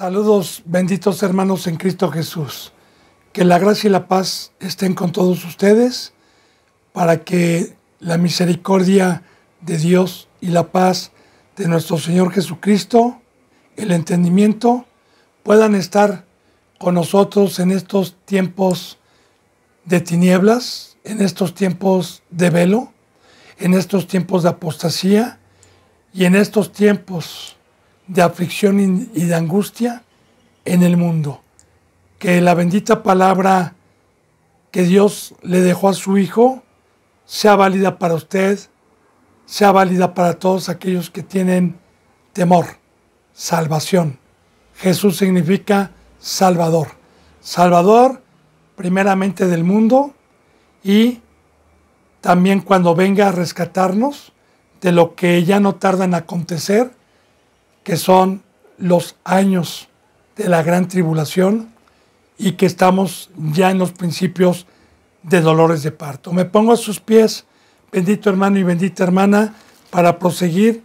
Saludos, benditos hermanos en Cristo Jesús. Que la gracia y la paz estén con todos ustedes para que la misericordia de Dios y la paz de nuestro Señor Jesucristo, el entendimiento, puedan estar con nosotros en estos tiempos de tinieblas, en estos tiempos de velo, en estos tiempos de apostasía y en estos tiempos de aflicción y de angustia en el mundo. Que la bendita palabra que Dios le dejó a su Hijo sea válida para usted, sea válida para todos aquellos que tienen temor, salvación. Jesús significa Salvador. Salvador primeramente del mundo y también cuando venga a rescatarnos de lo que ya no tarda en acontecer, que son los años de la gran tribulación y que estamos ya en los principios de dolores de parto. Me pongo a sus pies, bendito hermano y bendita hermana, para proseguir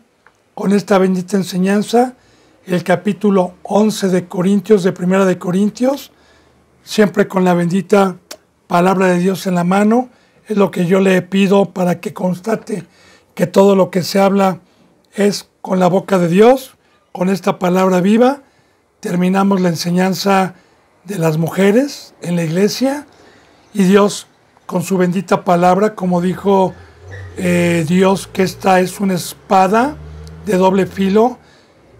con esta bendita enseñanza, el capítulo 11 de Corintios, de Primera de Corintios, siempre con la bendita palabra de Dios en la mano. Es lo que yo le pido para que constate que todo lo que se habla es con la boca de Dios, con esta palabra viva. Terminamos la enseñanza de las mujeres en la iglesia y Dios con su bendita palabra, como dijo Dios, que esta es una espada de doble filo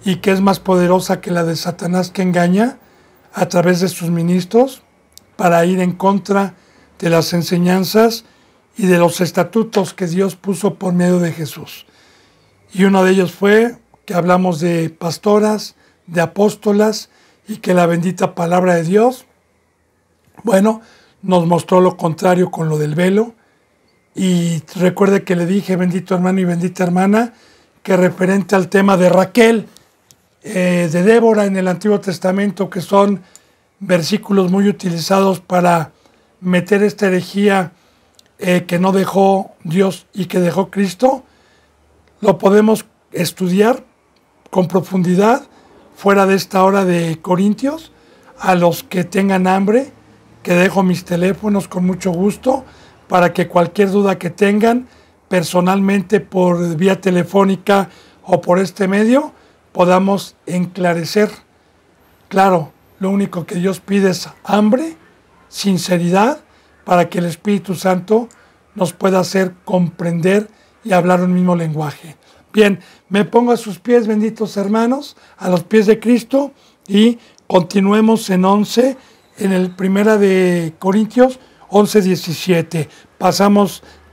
y que es más poderosa que la de Satanás, que engaña a través de sus ministros para ir en contra de las enseñanzas y de los estatutos que Dios puso por medio de Jesús. Y uno de ellos fue que hablamos de pastoras, de apóstolas, y que la bendita palabra de Dios, bueno, nos mostró lo contrario con lo del velo. Y recuerde que le dije, bendito hermano y bendita hermana, que referente al tema de Raquel, de Débora en el Antiguo Testamento, que son versículos muy utilizados para meter esta herejía que no dejó Dios y que dejó Cristo, lo podemos estudiar con profundidad fuera de esta hora de Corintios. A los que tengan hambre, que dejo mis teléfonos con mucho gusto para que cualquier duda que tengan personalmente por vía telefónica o por este medio podamos enclarecer. Claro, lo único que Dios pide es hambre, sinceridad, para que el Espíritu Santo nos pueda hacer comprender y hablar un mismo lenguaje. Bien, me pongo a sus pies, benditos hermanos, a los pies de Cristo, y continuemos en 11, en el Primera de Corintios 11:17.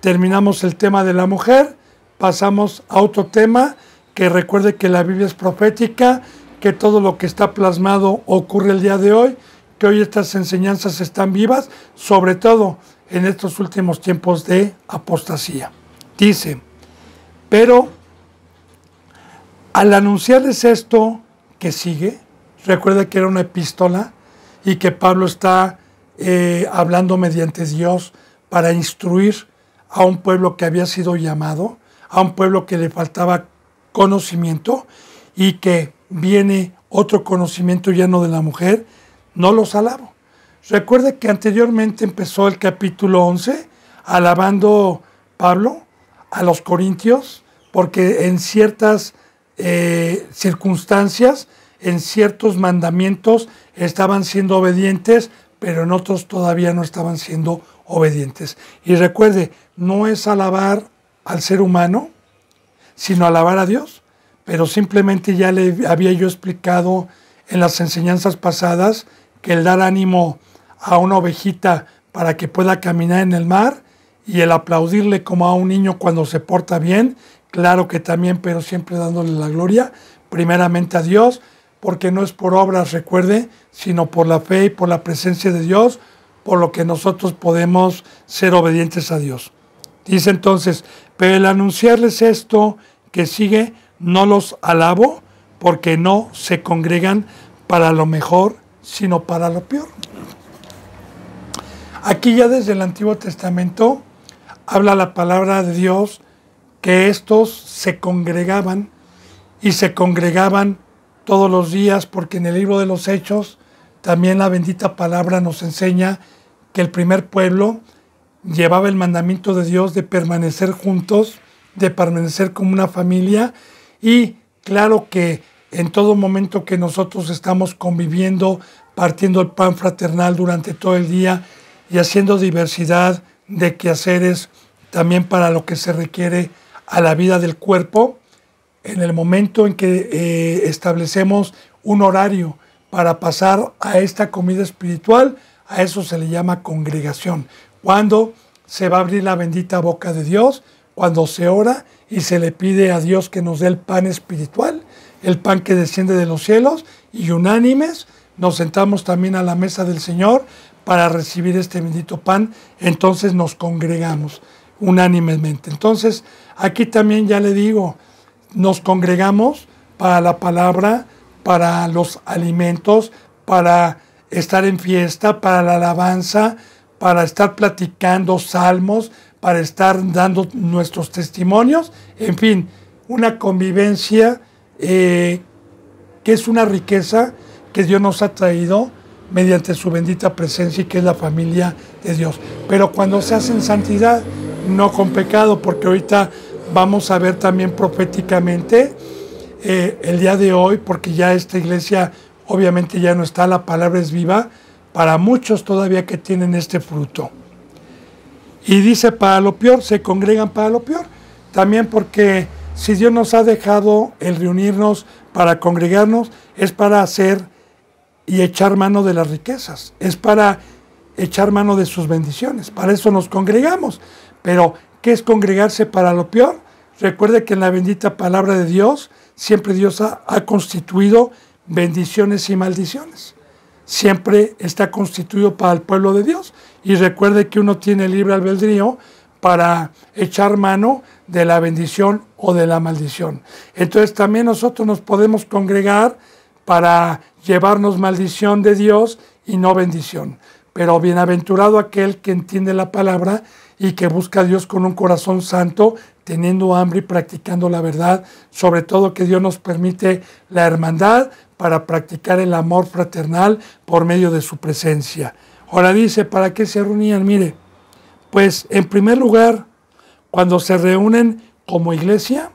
Terminamos el tema de la mujer, pasamos a otro tema, que recuerde que la Biblia es profética, que todo lo que está plasmado ocurre el día de hoy, que hoy estas enseñanzas están vivas, sobre todo en estos últimos tiempos de apostasía. Dice, pero al anunciarles esto que sigue, recuerda que era una epístola y que Pablo está hablando mediante Dios para instruir a un pueblo que había sido llamado, a un pueblo que le faltaba conocimiento y que viene otro conocimiento lleno de la mujer. No los alabo. Recuerde que anteriormente empezó el capítulo 11 alabando Pablo a los corintios porque en ciertas circunstancias, en ciertos mandamientos estaban siendo obedientes, pero en otros todavía no estaban siendo obedientes. Y recuerde, no es alabar al ser humano, sino alabar a Dios. Pero simplemente ya le había yo explicado en las enseñanzas pasadas que el dar ánimo a una ovejita para que pueda caminar en el mar y el aplaudirle como a un niño cuando se porta bien, claro que también, pero siempre dándole la gloria, primeramente a Dios, porque no es por obras, recuerde, sino por la fe y por la presencia de Dios, por lo que nosotros podemos ser obedientes a Dios. Dice entonces, pero el anunciarles esto que sigue, no los alabo, porque no se congregan para lo mejor, sino para lo peor. Aquí ya desde el Antiguo Testamento habla la palabra de Dios que estos se congregaban y se congregaban todos los días, porque en el libro de los Hechos también la bendita palabra nos enseña que el primer pueblo llevaba el mandamiento de Dios de permanecer juntos, de permanecer como una familia, y claro que en todo momento que nosotros estamos conviviendo, partiendo el pan fraternal durante todo el día y haciendo diversidad de quehaceres también para lo que se requiere a la vida del cuerpo, en el momento en que establecemos un horario para pasar a esta comida espiritual, a eso se le llama congregación. Cuando se va a abrir la bendita boca de Dios, cuando se ora y se le pide a Dios que nos dé el pan espiritual, el pan que desciende de los cielos, y unánimes nos sentamos también a la mesa del Señor para recibir este bendito pan, entonces nos congregamos unánimemente. Entonces, aquí también ya le digo, nos congregamos para la palabra, para los alimentos, para estar en fiesta, para la alabanza, para estar platicando salmos, para estar dando nuestros testimonios, en fin, una convivencia que es una riqueza que Dios nos ha traído mediante su bendita presencia y que es la familia de Dios. Pero cuando se hace en santidad, no con pecado, porque ahorita vamos a ver también proféticamente el día de hoy, porque ya esta iglesia obviamente ya no está, la palabra es viva, para muchos todavía que tienen este fruto. Y dice para lo peor, se congregan para lo peor. También porque si Dios nos ha dejado el reunirnos para congregarnos, es para hacer y echar mano de las riquezas, es para echar mano de sus bendiciones, para eso nos congregamos. Pero, ¿qué es congregarse para lo peor? Recuerde que en la bendita palabra de Dios, siempre Dios ha constituido bendiciones y maldiciones. Siempre está constituido para el pueblo de Dios. Y recuerde que uno tiene libre albedrío para echar mano de la bendición o de la maldición. Entonces también nosotros nos podemos congregar para llevarnos maldición de Dios y no bendición. Pero bienaventurado aquel que entiende la palabra y que busca a Dios con un corazón santo, teniendo hambre y practicando la verdad, sobre todo que Dios nos permite la hermandad para practicar el amor fraternal por medio de su presencia. Ahora dice, ¿para qué se reunían? Mire, pues en primer lugar, cuando se reúnen como iglesia,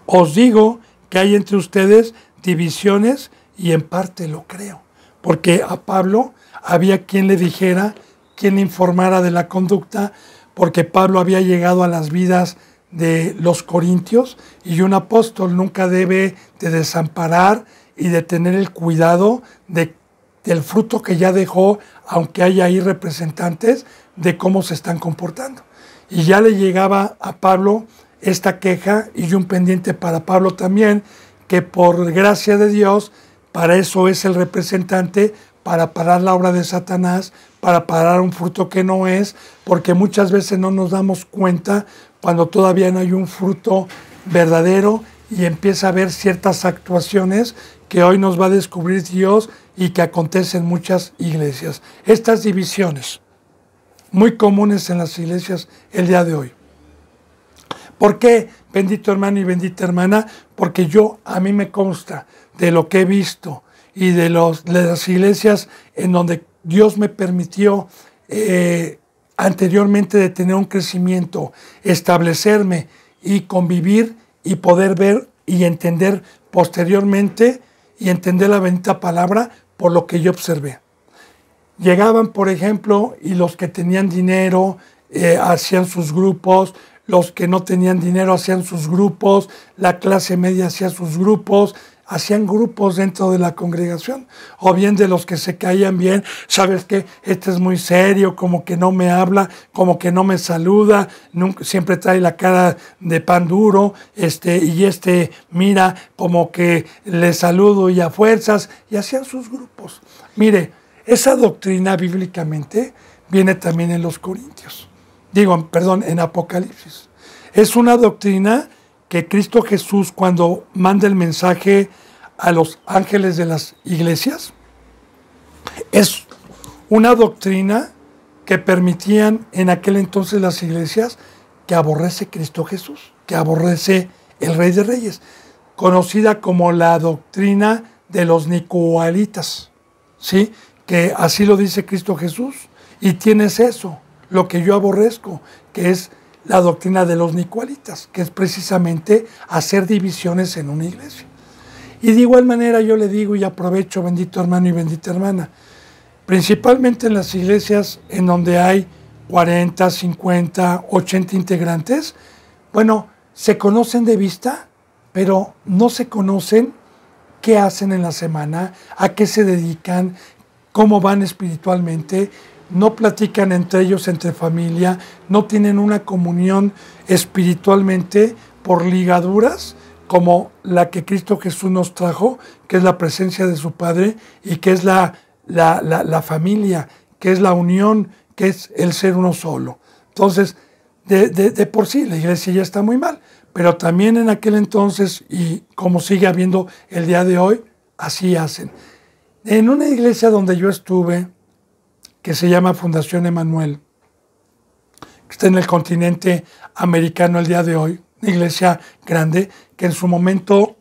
os digo que hay entre ustedes divisiones y en parte lo creo, porque a Pablo había quien le dijera, quien le informara de la conducta, porque Pablo había llegado a las vidas de los corintios y un apóstol nunca debe de desamparar y de tener el cuidado del fruto que ya dejó, aunque haya ahí representantes, de cómo se están comportando. Y ya le llegaba a Pablo esta queja y un pendiente para Pablo también, que por gracia de Dios, para eso es el representante, para parar la obra de Satanás, para parar un fruto que no es, porque muchas veces no nos damos cuenta cuando todavía no hay un fruto verdadero y empieza a haber ciertas actuaciones que hoy nos va a descubrir Dios y que acontecen en muchas iglesias. Estas divisiones, muy comunes en las iglesias el día de hoy. ¿Por qué, bendito hermano y bendita hermana? Porque a mí me consta de lo que he visto y de las iglesias en donde Dios me permitió anteriormente de tener un crecimiento, establecerme y convivir y poder ver y entender posteriormente y entender la bendita palabra por lo que yo observé. Llegaban, por ejemplo, y los que tenían dinero hacían sus grupos, los que no tenían dinero hacían sus grupos, la clase media hacía sus grupos, hacían grupos dentro de la congregación, o bien de los que se caían bien, ¿sabes qué? Este es muy serio, como que no me habla, como que no me saluda, siempre trae la cara de pan duro, y mira, como que le saludo y a fuerzas, y hacían sus grupos. Mire, esa doctrina bíblicamente viene también en los Corintios, en Apocalipsis. Es una doctrina que Cristo Jesús, cuando manda el mensaje a los ángeles de las iglesias, es una doctrina que permitían en aquel entonces las iglesias que aborrece Cristo Jesús, que aborrece el Rey de Reyes. conocida como la doctrina de los nicolaítas, ¿sí? Que así lo dice Cristo Jesús. Y tienes eso, lo que yo aborrezco, que es la doctrina de los nicolaítas, que es precisamente hacer divisiones en una iglesia. Y de igual manera yo le digo y aprovecho, bendito hermano y bendita hermana, principalmente en las iglesias en donde hay 40, 50, 80 integrantes, bueno, se conocen de vista, pero no se conocen qué hacen en la semana, a qué se dedican, cómo van espiritualmente, no platican entre ellos, entre familia, no tienen una comunión espiritualmente por ligaduras como la que Cristo Jesús nos trajo, que es la presencia de su Padre y que es la familia, que es la unión, que es el ser uno solo. Entonces, de por sí, la iglesia ya está muy mal, pero también en aquel entonces, y como sigue habiendo el día de hoy, así hacen. En una iglesia donde yo estuve, que se llama Fundación Emanuel, que está en el continente americano el día de hoy, una iglesia grande, que en su momento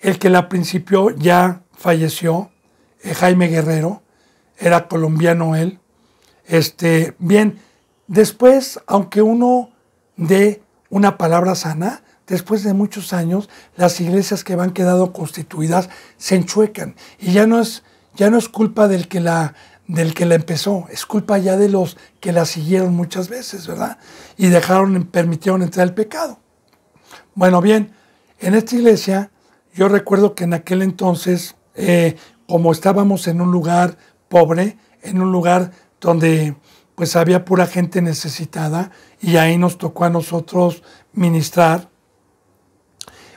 el que la principió ya falleció, Jaime Guerrero, era colombiano él. Bien, después, aunque uno dé una palabra sana, después de muchos años, las iglesias que van quedando constituidas se enchuecan. Y ya no es culpa del que la empezó, es culpa ya de los que la siguieron muchas veces, ¿verdad? Y permitieron entrar el pecado. Bueno, bien, en esta iglesia, yo recuerdo que en aquel entonces, como estábamos en un lugar pobre, en un lugar donde pues había pura gente necesitada, y ahí nos tocó a nosotros ministrar,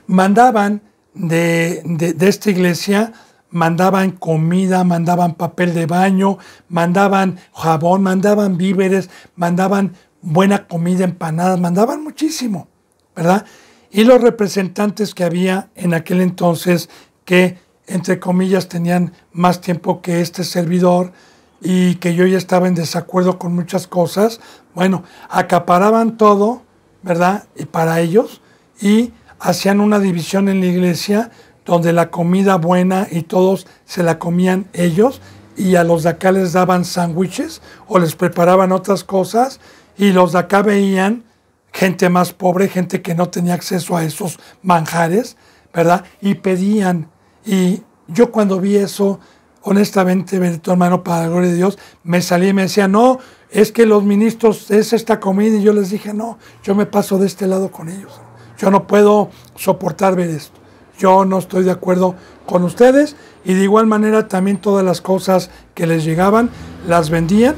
mandaban de esta iglesia, mandaban comida, mandaban papel de baño, mandaban jabón, mandaban víveres, mandaban buena comida, empanadas, mandaban muchísimo, ¿verdad? Y los representantes que había en aquel entonces, que entre comillas tenían más tiempo que este servidor y que yo ya estaba en desacuerdo con muchas cosas, bueno, acaparaban todo, ¿verdad? Y para ellos, y hacían una división en la iglesia donde la comida buena y todos se la comían ellos, y a los de acá les daban sándwiches o les preparaban otras cosas, y los de acá veían gente más pobre, gente que no tenía acceso a esos manjares, ¿verdad? Y pedían. Y yo cuando vi eso, honestamente, bendito hermano, para la gloria de Dios, me salí y me decía, no, es que los ministros es esta comida, y yo les dije, no, yo me paso de este lado con ellos. Yo no puedo soportar ver esto. Yo no estoy de acuerdo con ustedes, y de igual manera también todas las cosas que les llegaban las vendían,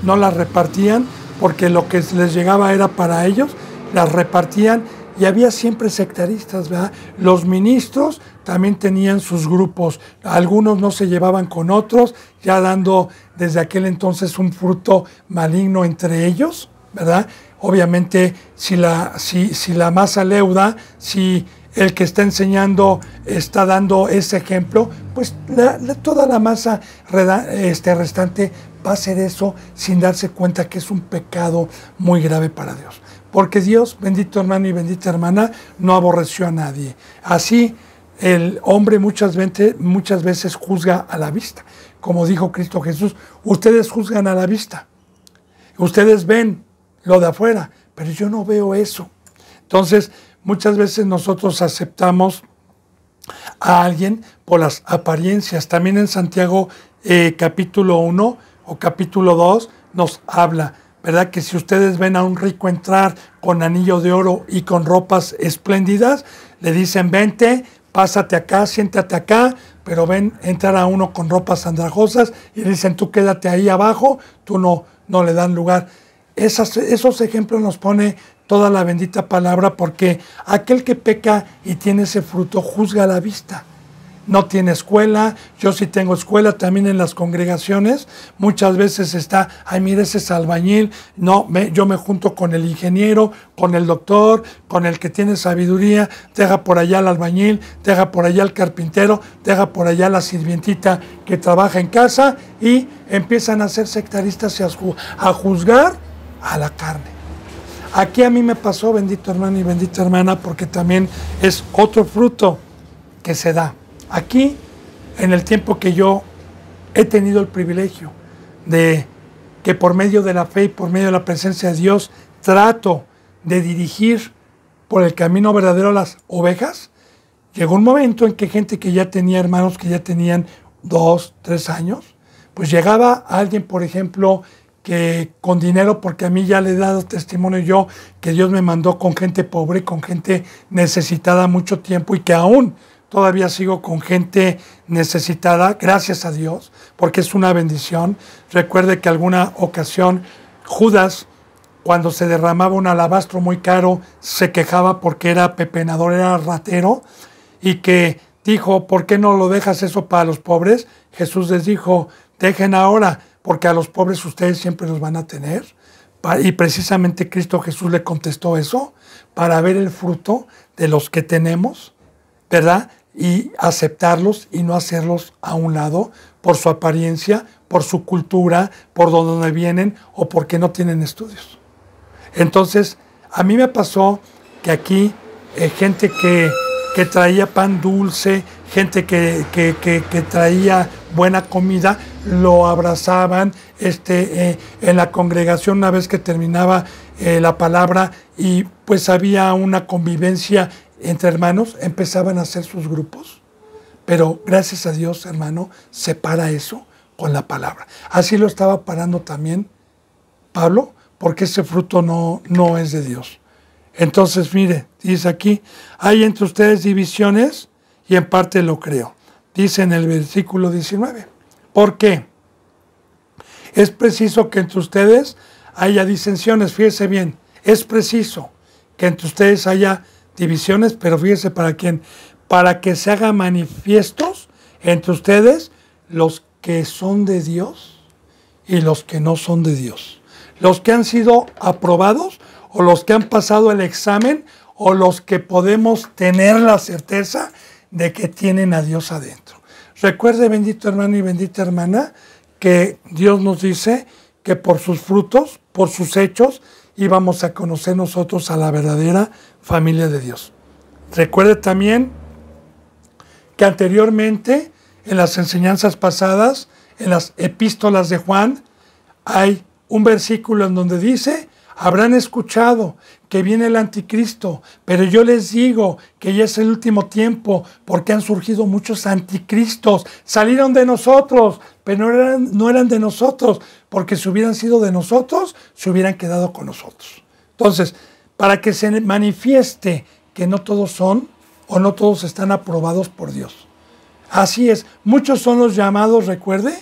no las repartían, porque lo que les llegaba era para ellos, las repartían, y había siempre sectaristas, ¿verdad? Los ministros también tenían sus grupos, algunos no se llevaban con otros, ya dando desde aquel entonces un fruto maligno entre ellos, ¿verdad? Obviamente, si la masa leuda, si el que está enseñando está dando ese ejemplo, pues toda la masa restante va a hacer eso sin darse cuenta que es un pecado muy grave para Dios. Porque Dios, bendito hermano y bendita hermana, no aborreció a nadie. Así, el hombre muchas veces juzga a la vista. Como dijo Cristo Jesús, ustedes juzgan a la vista. Ustedes ven lo de afuera, pero yo no veo eso. Entonces, muchas veces nosotros aceptamos a alguien por las apariencias. También en Santiago capítulo 1 o capítulo 2 nos habla, ¿verdad? Que si ustedes ven a un rico entrar con anillo de oro y con ropas espléndidas, le dicen, vente, pásate acá, siéntate acá, pero ven entrar a uno con ropas andrajosas y le dicen, tú quédate ahí abajo, tú no le dan lugar. Esos ejemplos nos pone toda la bendita palabra, porque aquel que peca y tiene ese fruto juzga a la vista. No tiene escuela, yo sí tengo escuela también en las congregaciones. Muchas veces está, ay, mira, ese es albañil. No, yo me junto con el ingeniero, con el doctor, con el que tiene sabiduría. Deja por allá al albañil, deja por allá al carpintero, deja por allá la sirvientita que trabaja en casa, y empiezan a ser sectaristas y a juzgar a la carne, Aquí a mí me pasó, bendito hermano y bendita hermana, porque también es otro fruto que se da. Aquí, en el tiempo que yo he tenido el privilegio de que por medio de la fe y por medio de la presencia de Dios trato de dirigir por el camino verdadero a las ovejas, llegó un momento en que gente que ya tenía hermanos que ya tenían 2, 3 años, pues llegaba alguien, por ejemplo, que con dinero, porque a mí ya le he dado testimonio yo, que Dios me mandó con gente pobre, con gente necesitada mucho tiempo y que aún todavía sigo con gente necesitada, gracias a Dios, porque es una bendición. Recuerde que alguna ocasión Judas, cuando se derramaba un alabastro muy caro, se quejaba porque era pepenador, era ratero, y que dijo, ¿por qué no lo dejas eso para los pobres? Jesús les dijo, dejen ahora, porque a los pobres ustedes siempre los van a tener. Y precisamente Cristo Jesús le contestó eso, para ver el fruto de los que tenemos, ¿verdad? Y aceptarlos y no hacerlos a un lado por su apariencia, por su cultura, por donde vienen o porque no tienen estudios. Entonces, a mí me pasó que aquí gente que traía pan dulce, gente que traía buena comida, lo abrazaban en la congregación una vez que terminaba la palabra y pues había una convivencia entre hermanos, empezaban a hacer sus grupos. Pero gracias a Dios, hermano, se para eso con la palabra. Así lo estaba parando también Pablo, porque ese fruto no es de Dios. Entonces, mire, dice aquí, hay entre ustedes divisiones y en parte lo creo. Dice en el versículo 19. ¿Por qué? Es preciso que entre ustedes haya disensiones, fíjese bien, es preciso que entre ustedes haya divisiones, pero fíjese para quién, para que se hagan manifiestos entre ustedes los que son de Dios y los que no son de Dios. Los que han sido aprobados o los que han pasado el examen o los que podemos tener la certeza de que tienen a Dios adentro. Recuerde, bendito hermano y bendita hermana, que Dios nos dice que por sus frutos, por sus hechos, íbamos a conocer nosotros a la verdadera familia de Dios. Recuerde también que anteriormente, en las enseñanzas pasadas, en las epístolas de Juan, hay un versículo en donde dice, habrán escuchado que viene el anticristo, pero yo les digo que ya es el último tiempo, porque han surgido muchos anticristos, salieron de nosotros, pero no eran de nosotros, porque si hubieran sido de nosotros, se hubieran quedado con nosotros. Entonces, para que se manifieste que no todos son, o no todos están aprobados por Dios. Así es, muchos son los llamados, recuerde,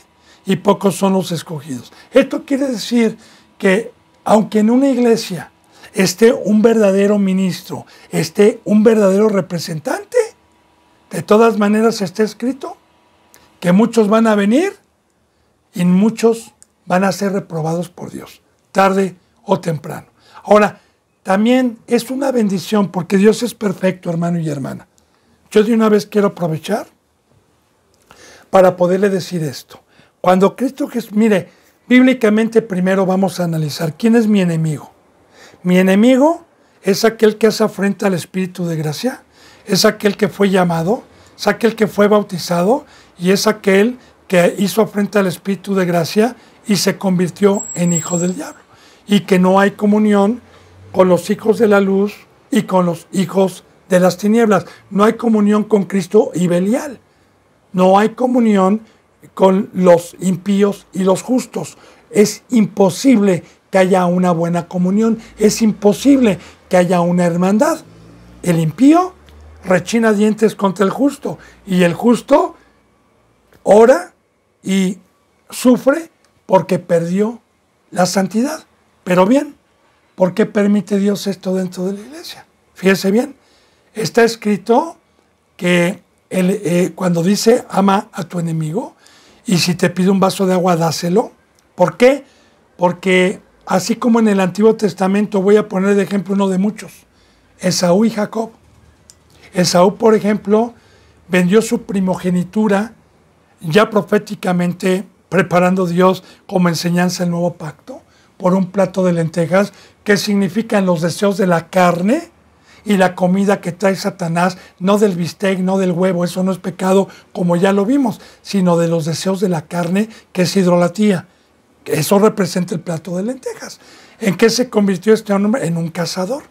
y pocos son los escogidos. Esto quiere decir que aunque en una iglesia esté un verdadero ministro, esté un verdadero representante, de todas maneras está escrito que muchos van a venir y muchos van a ser reprobados por Dios, tarde o temprano. Ahora, también es una bendición porque Dios es perfecto, hermano y hermana. Yo de una vez quiero aprovechar para poderle decir esto. Cuando Cristo Jesús, mire, bíblicamente primero vamos a analizar quién es mi enemigo. Mi enemigo es aquel que hace afrenta al Espíritu de gracia, es aquel que fue llamado, es aquel que fue bautizado y es aquel que hizo afrenta al Espíritu de gracia y se convirtió en hijo del diablo. Y que no hay comunión con los hijos de la luz y con los hijos de las tinieblas. No hay comunión con Cristo y Belial. No hay comunión con los impíos y los justos. Es imposible que haya una buena comunión. Es imposible que haya una hermandad. El impío rechina dientes contra el justo y el justo ora y sufre porque perdió la santidad. Pero bien, ¿por qué permite Dios esto dentro de la iglesia? Fíjese bien, está escrito que cuando dice ama a tu enemigo y si te pide un vaso de agua dáselo. ¿Por qué? Porque así como en el Antiguo Testamento, voy a poner de ejemplo uno de muchos, Esaú y Jacob. Esaú, por ejemplo, vendió su primogenitura ya proféticamente preparando Dios como enseñanza el nuevo pacto por un plato de lentejas, que significan los deseos de la carne y la comida que trae Satanás, no del bistec, no del huevo, eso no es pecado como ya lo vimos, sino de los deseos de la carne, que es idolatría. Eso representa el plato de lentejas. ¿En qué se convirtió este hombre? En un cazador,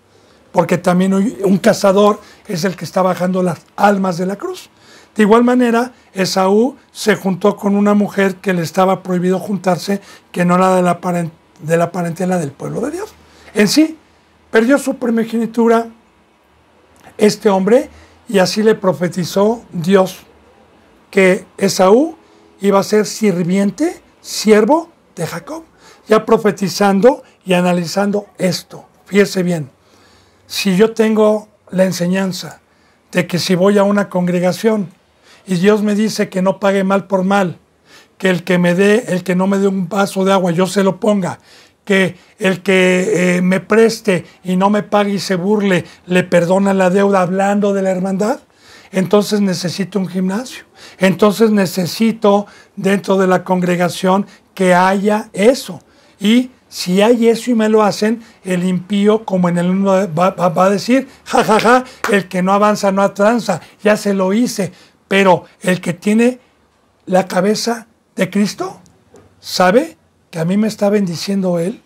porque también un cazador es el que está bajando las almas de la cruz. De igual manera, Esaú se juntó con una mujer que le estaba prohibido juntarse, que no era de la parentela del pueblo de Dios. En sí, perdió su primogenitura este hombre, y así le profetizó Dios que Esaú iba a ser sirviente, siervo de Jacob. Ya profetizando y analizando esto, fíjese bien, si yo tengo la enseñanza de que si voy a una congregación y Dios me dice que no pague mal por mal, que el que no me dé un vaso de agua yo se lo ponga, que el que me preste y no me pague y se burle, le perdona la deuda, hablando de la hermandad, entonces necesito un gimnasio. Entonces necesito dentro de la congregación que haya eso. Y si hay eso y me lo hacen, el impío, como en el 1 va a decir, jajaja, el que no avanza no avanza, ya se lo hice. Pero el que tiene la cabeza de Cristo, sabe que a mí me está bendiciendo Él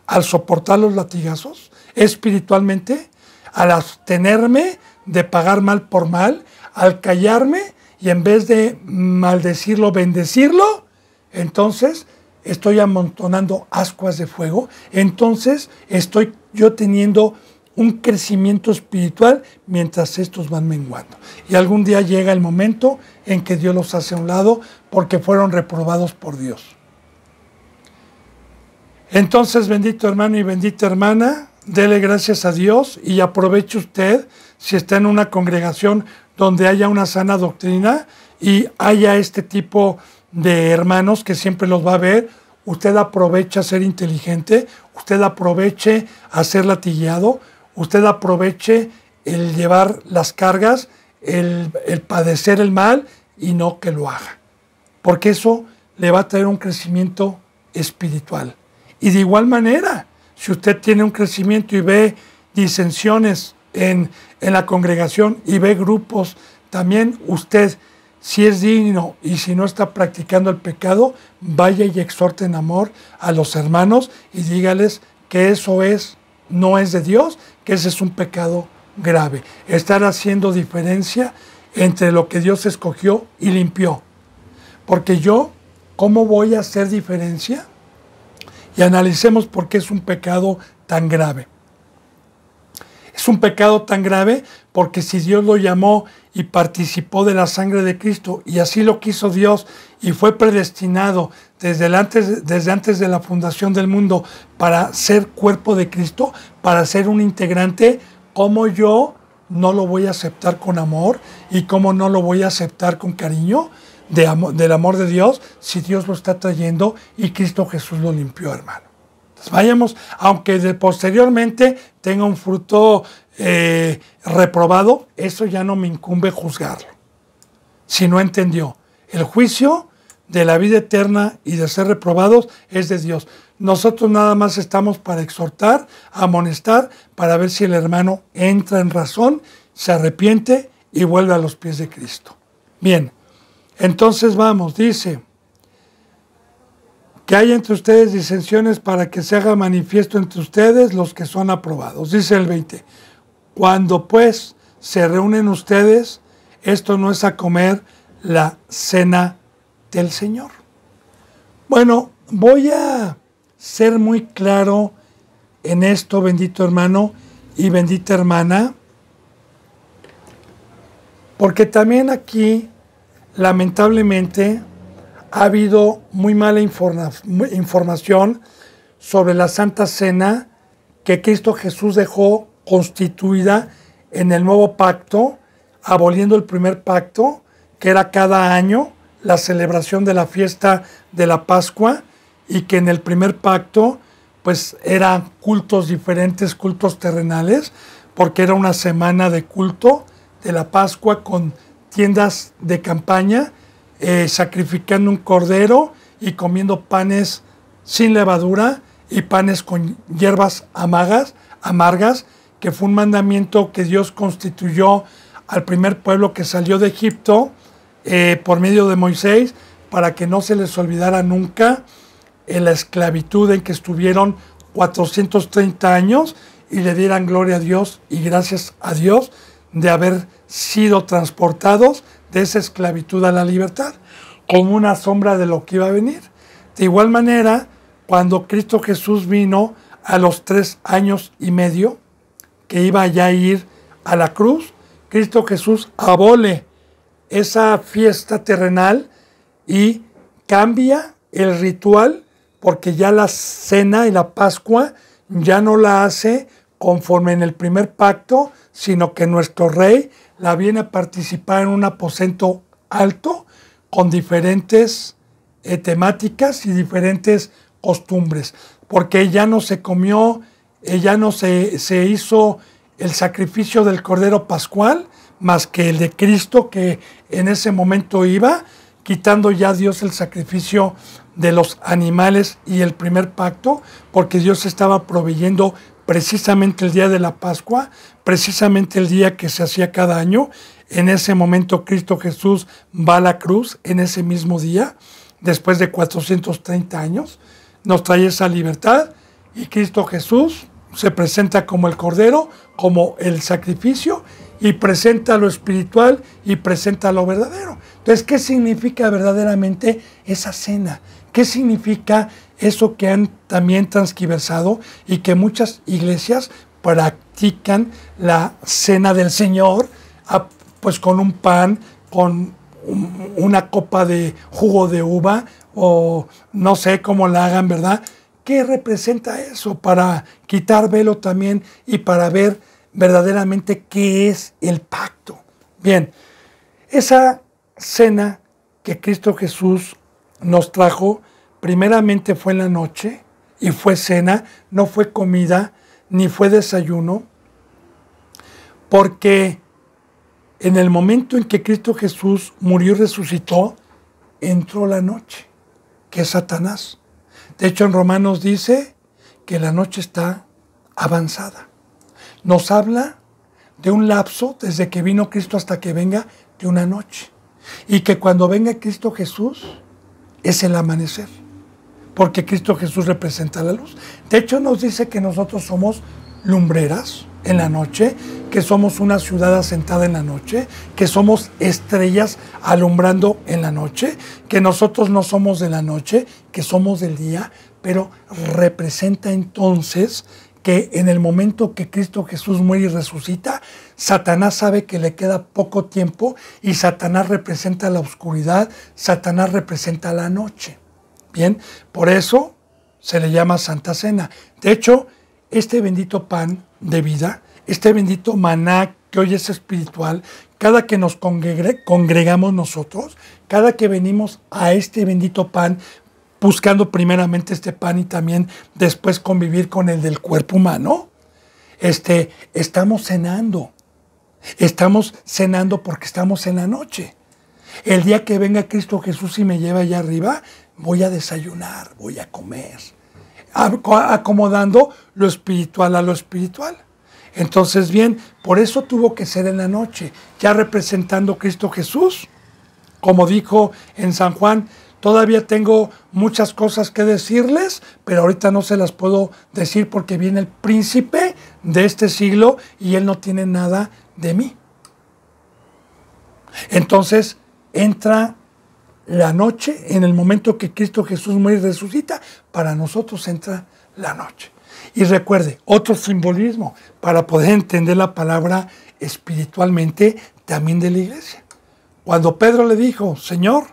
al soportar los latigazos espiritualmente, al abstenerme de pagar mal por mal, al callarme y en vez de maldecirlo, bendecirlo, entonces estoy amontonando ascuas de fuego, entonces estoy yo teniendo un crecimiento espiritual mientras estos van menguando. Y algún día llega el momento en que Dios los hace a un lado porque fueron reprobados por Dios. Entonces, bendito hermano y bendita hermana, dele gracias a Dios y aproveche usted, si está en una congregación donde haya una sana doctrina y haya este tipo de hermanos que siempre los va a ver, usted aprovecha a ser inteligente, usted aproveche a ser latigueado, usted aproveche el llevar las cargas, el padecer el mal y no que lo haga. Porque eso le va a traer un crecimiento espiritual. Y de igual manera, si usted tiene un crecimiento y ve disensiones en la congregación y ve grupos, también usted, si es digno y si no está practicando el pecado, vaya y exhorte en amor a los hermanos y dígales que eso no es de Dios, que ese es un pecado grave. Estar haciendo diferencia entre lo que Dios escogió y limpió. Porque yo, ¿cómo voy a hacer diferencia? Y analicemos por qué es un pecado tan grave. Es un pecado tan grave porque si Dios lo llamó y participó de la sangre de Cristo, y así lo quiso Dios, y fue predestinado desde antes de la fundación del mundo para ser cuerpo de Cristo, para ser un integrante, ¿cómo yo no lo voy a aceptar con amor? ¿Y cómo no lo voy a aceptar con cariño del amor de Dios si Dios lo está trayendo y Cristo Jesús lo limpió, hermano? Entonces vayamos, aunque posteriormente tenga un fruto reprobado, eso ya no me incumbe juzgarlo. Si no entendió, el juicio de la vida eterna y de ser reprobados es de Dios. Nosotros nada más estamos para exhortar, amonestar, para ver si el hermano entra en razón, se arrepiente y vuelve a los pies de Cristo. Bien, entonces vamos, dice que hay entre ustedes disensiones para que se haga manifiesto entre ustedes los que son aprobados. Dice el 20, cuando pues se reúnen ustedes, esto no es a comer la cena del Señor. Bueno, voy a ser muy claro en esto, bendito hermano y bendita hermana, porque también aquí, lamentablemente, ha habido muy mala información sobre la Santa Cena que Cristo Jesús dejó constituida en el nuevo pacto, aboliendo el primer pacto, que era cada año la celebración de la fiesta de la Pascua, y que en el primer pacto pues eran cultos diferentes, cultos terrenales, porque era una semana de culto de la Pascua con tiendas de campaña, sacrificando un cordero y comiendo panes sin levadura y panes con hierbas amargas, que fue un mandamiento que Dios constituyó al primer pueblo que salió de Egipto por medio de Moisés, para que no se les olvidara nunca la esclavitud en que estuvieron 430 años y le dieran gloria a Dios y gracias a Dios de haber sido transportados de esa esclavitud a la libertad, como una sombra de lo que iba a venir. De igual manera, cuando Cristo Jesús vino a los 3 años y medio, que iba ya a ir a la cruz, Cristo Jesús abole esa fiesta terrenal y cambia el ritual, porque ya la cena y la Pascua ya no la hace conforme en el primer pacto, sino que nuestro Rey la viene a participar en un aposento alto con diferentes temáticas y diferentes costumbres, porque ya no se comió, ya no se hizo el sacrificio del Cordero Pascual, más que el de Cristo, que en ese momento iba, quitando ya Dios el sacrificio de los animales y el primer pacto, porque Dios estaba proveyendo precisamente el día de la Pascua, precisamente el día que se hacía cada año. En ese momento Cristo Jesús va a la cruz, en ese mismo día, después de 430 años, nos trae esa libertad y Cristo Jesús se presenta como el Cordero, como el sacrificio, y presenta lo espiritual y presenta lo verdadero. Entonces, ¿qué significa verdaderamente esa cena? ¿Qué significa eso que han también transgiversado y que muchas iglesias practican la cena del Señor, pues con un pan, con una copa de jugo de uva, o no sé cómo la hagan, ¿verdad? ¿Qué representa eso? Para quitar velo también y para ver verdaderamente qué es el pacto. Bien, esa cena que Cristo Jesús nos trajo, primeramente fue en la noche y fue cena, no fue comida ni fue desayuno, porque en el momento en que Cristo Jesús murió y resucitó, entró la noche, que es Satanás. De hecho, en Romanos dice que la noche está avanzada. Nos habla de un lapso desde que vino Cristo hasta que venga, de una noche. Y que cuando venga Cristo Jesús es el amanecer, porque Cristo Jesús representa la luz. De hecho, nos dice que nosotros somos lumbreras en la noche, que somos una ciudad asentada en la noche, que somos estrellas alumbrando en la noche, que nosotros no somos de la noche, que somos del día, pero representa entonces que en el momento que Cristo Jesús muere y resucita, Satanás sabe que le queda poco tiempo y Satanás representa la oscuridad, Satanás representa la noche. Bien, por eso se le llama Santa Cena. De hecho, este bendito pan de vida, este bendito maná que hoy es espiritual, cada que nos congregamos nosotros, cada que venimos a este bendito pan, buscando primeramente este pan y también después convivir con el del cuerpo humano, estamos cenando. Estamos cenando porque estamos en la noche. El día que venga Cristo Jesús y me lleva allá arriba, voy a desayunar, voy a comer, acomodando lo espiritual a lo espiritual. Entonces, bien, por eso tuvo que ser en la noche, ya representando Cristo Jesús. Como dijo en San Juan, todavía tengo muchas cosas que decirles, pero ahorita no se las puedo decir porque viene el príncipe de este siglo y él no tiene nada de mí. Entonces entra la noche, en el momento que Cristo Jesús muere y resucita, para nosotros entra la noche. Y recuerde, otro simbolismo para poder entender la palabra espiritualmente también de la iglesia. Cuando Pedro le dijo, Señor,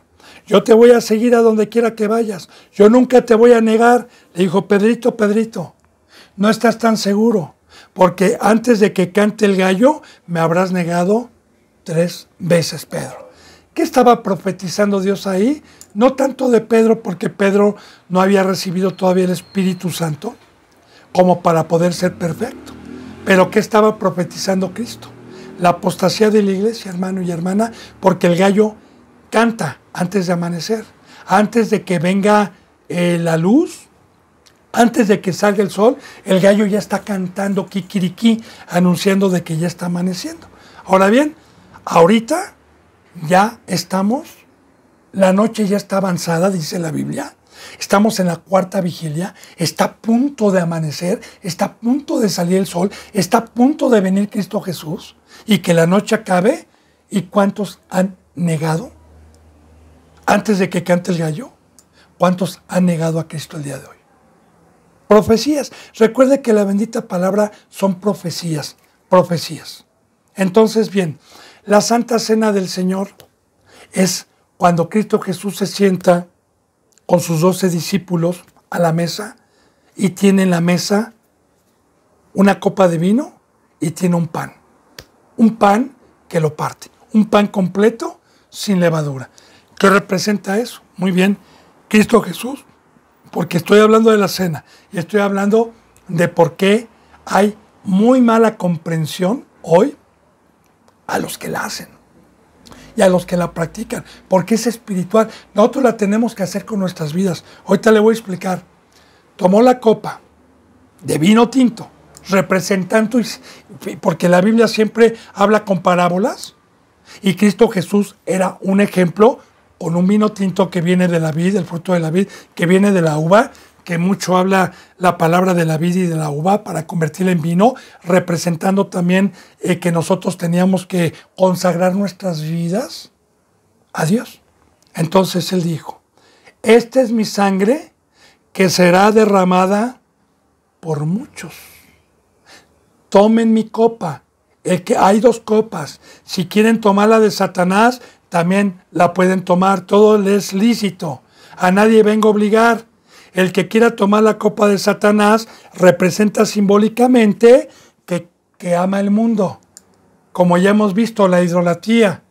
yo te voy a seguir a donde quiera que vayas, yo nunca te voy a negar, le dijo, Pedrito, Pedrito, no estás tan seguro, porque antes de que cante el gallo, me habrás negado 3 veces, Pedro. ¿Qué estaba profetizando Dios ahí? No tanto de Pedro, porque Pedro no había recibido todavía el Espíritu Santo como para poder ser perfecto. Pero ¿qué estaba profetizando Cristo? La apostasía de la iglesia, hermano y hermana, porque el gallo canta antes de amanecer, antes de que venga la luz, Antes de que salga el sol, el gallo ya está cantando kikiriki, anunciando de que ya está amaneciendo. Ahora bien, ahorita ya estamos, la noche ya está avanzada, dice la Biblia. Estamos en la cuarta vigilia, está a punto de amanecer, está a punto de salir el sol, está a punto de venir Cristo Jesús y que la noche acabe. ¿Y cuántos han negado? Antes de que cante el gallo, ¿cuántos han negado a Cristo el día de hoy? Profecías. Recuerde que la bendita palabra son profecías, profecías. Entonces, bien, la Santa Cena del Señor es cuando Cristo Jesús se sienta con sus 12 discípulos a la mesa y tiene en la mesa una copa de vino y tiene un pan que lo parte, un pan completo sin levadura. ¿Qué representa eso? Muy bien, Cristo Jesús, porque estoy hablando de la cena y estoy hablando de por qué hay muy mala comprensión hoy a los que la hacen y a los que la practican, porque es espiritual. Nosotros la tenemos que hacer con nuestras vidas. Ahorita le voy a explicar. Tomó la copa de vino tinto, representando, porque la Biblia siempre habla con parábolas, y Cristo Jesús era un ejemplo con un vino tinto que viene de la vid, el fruto de la vid, que viene de la uva, que mucho habla la palabra de la vid y de la uva para convertirla en vino, representando también que nosotros teníamos que consagrar nuestras vidas a Dios. Entonces él dijo, esta es mi sangre que será derramada por muchos. Tomen mi copa. Hay 2 copas. Si quieren tomar la de Satanás, también la pueden tomar. Todo les es lícito. A nadie vengo a obligar. El que quiera tomar la copa de Satanás representa simbólicamente que ama el mundo. Como ya hemos visto, la idolatría.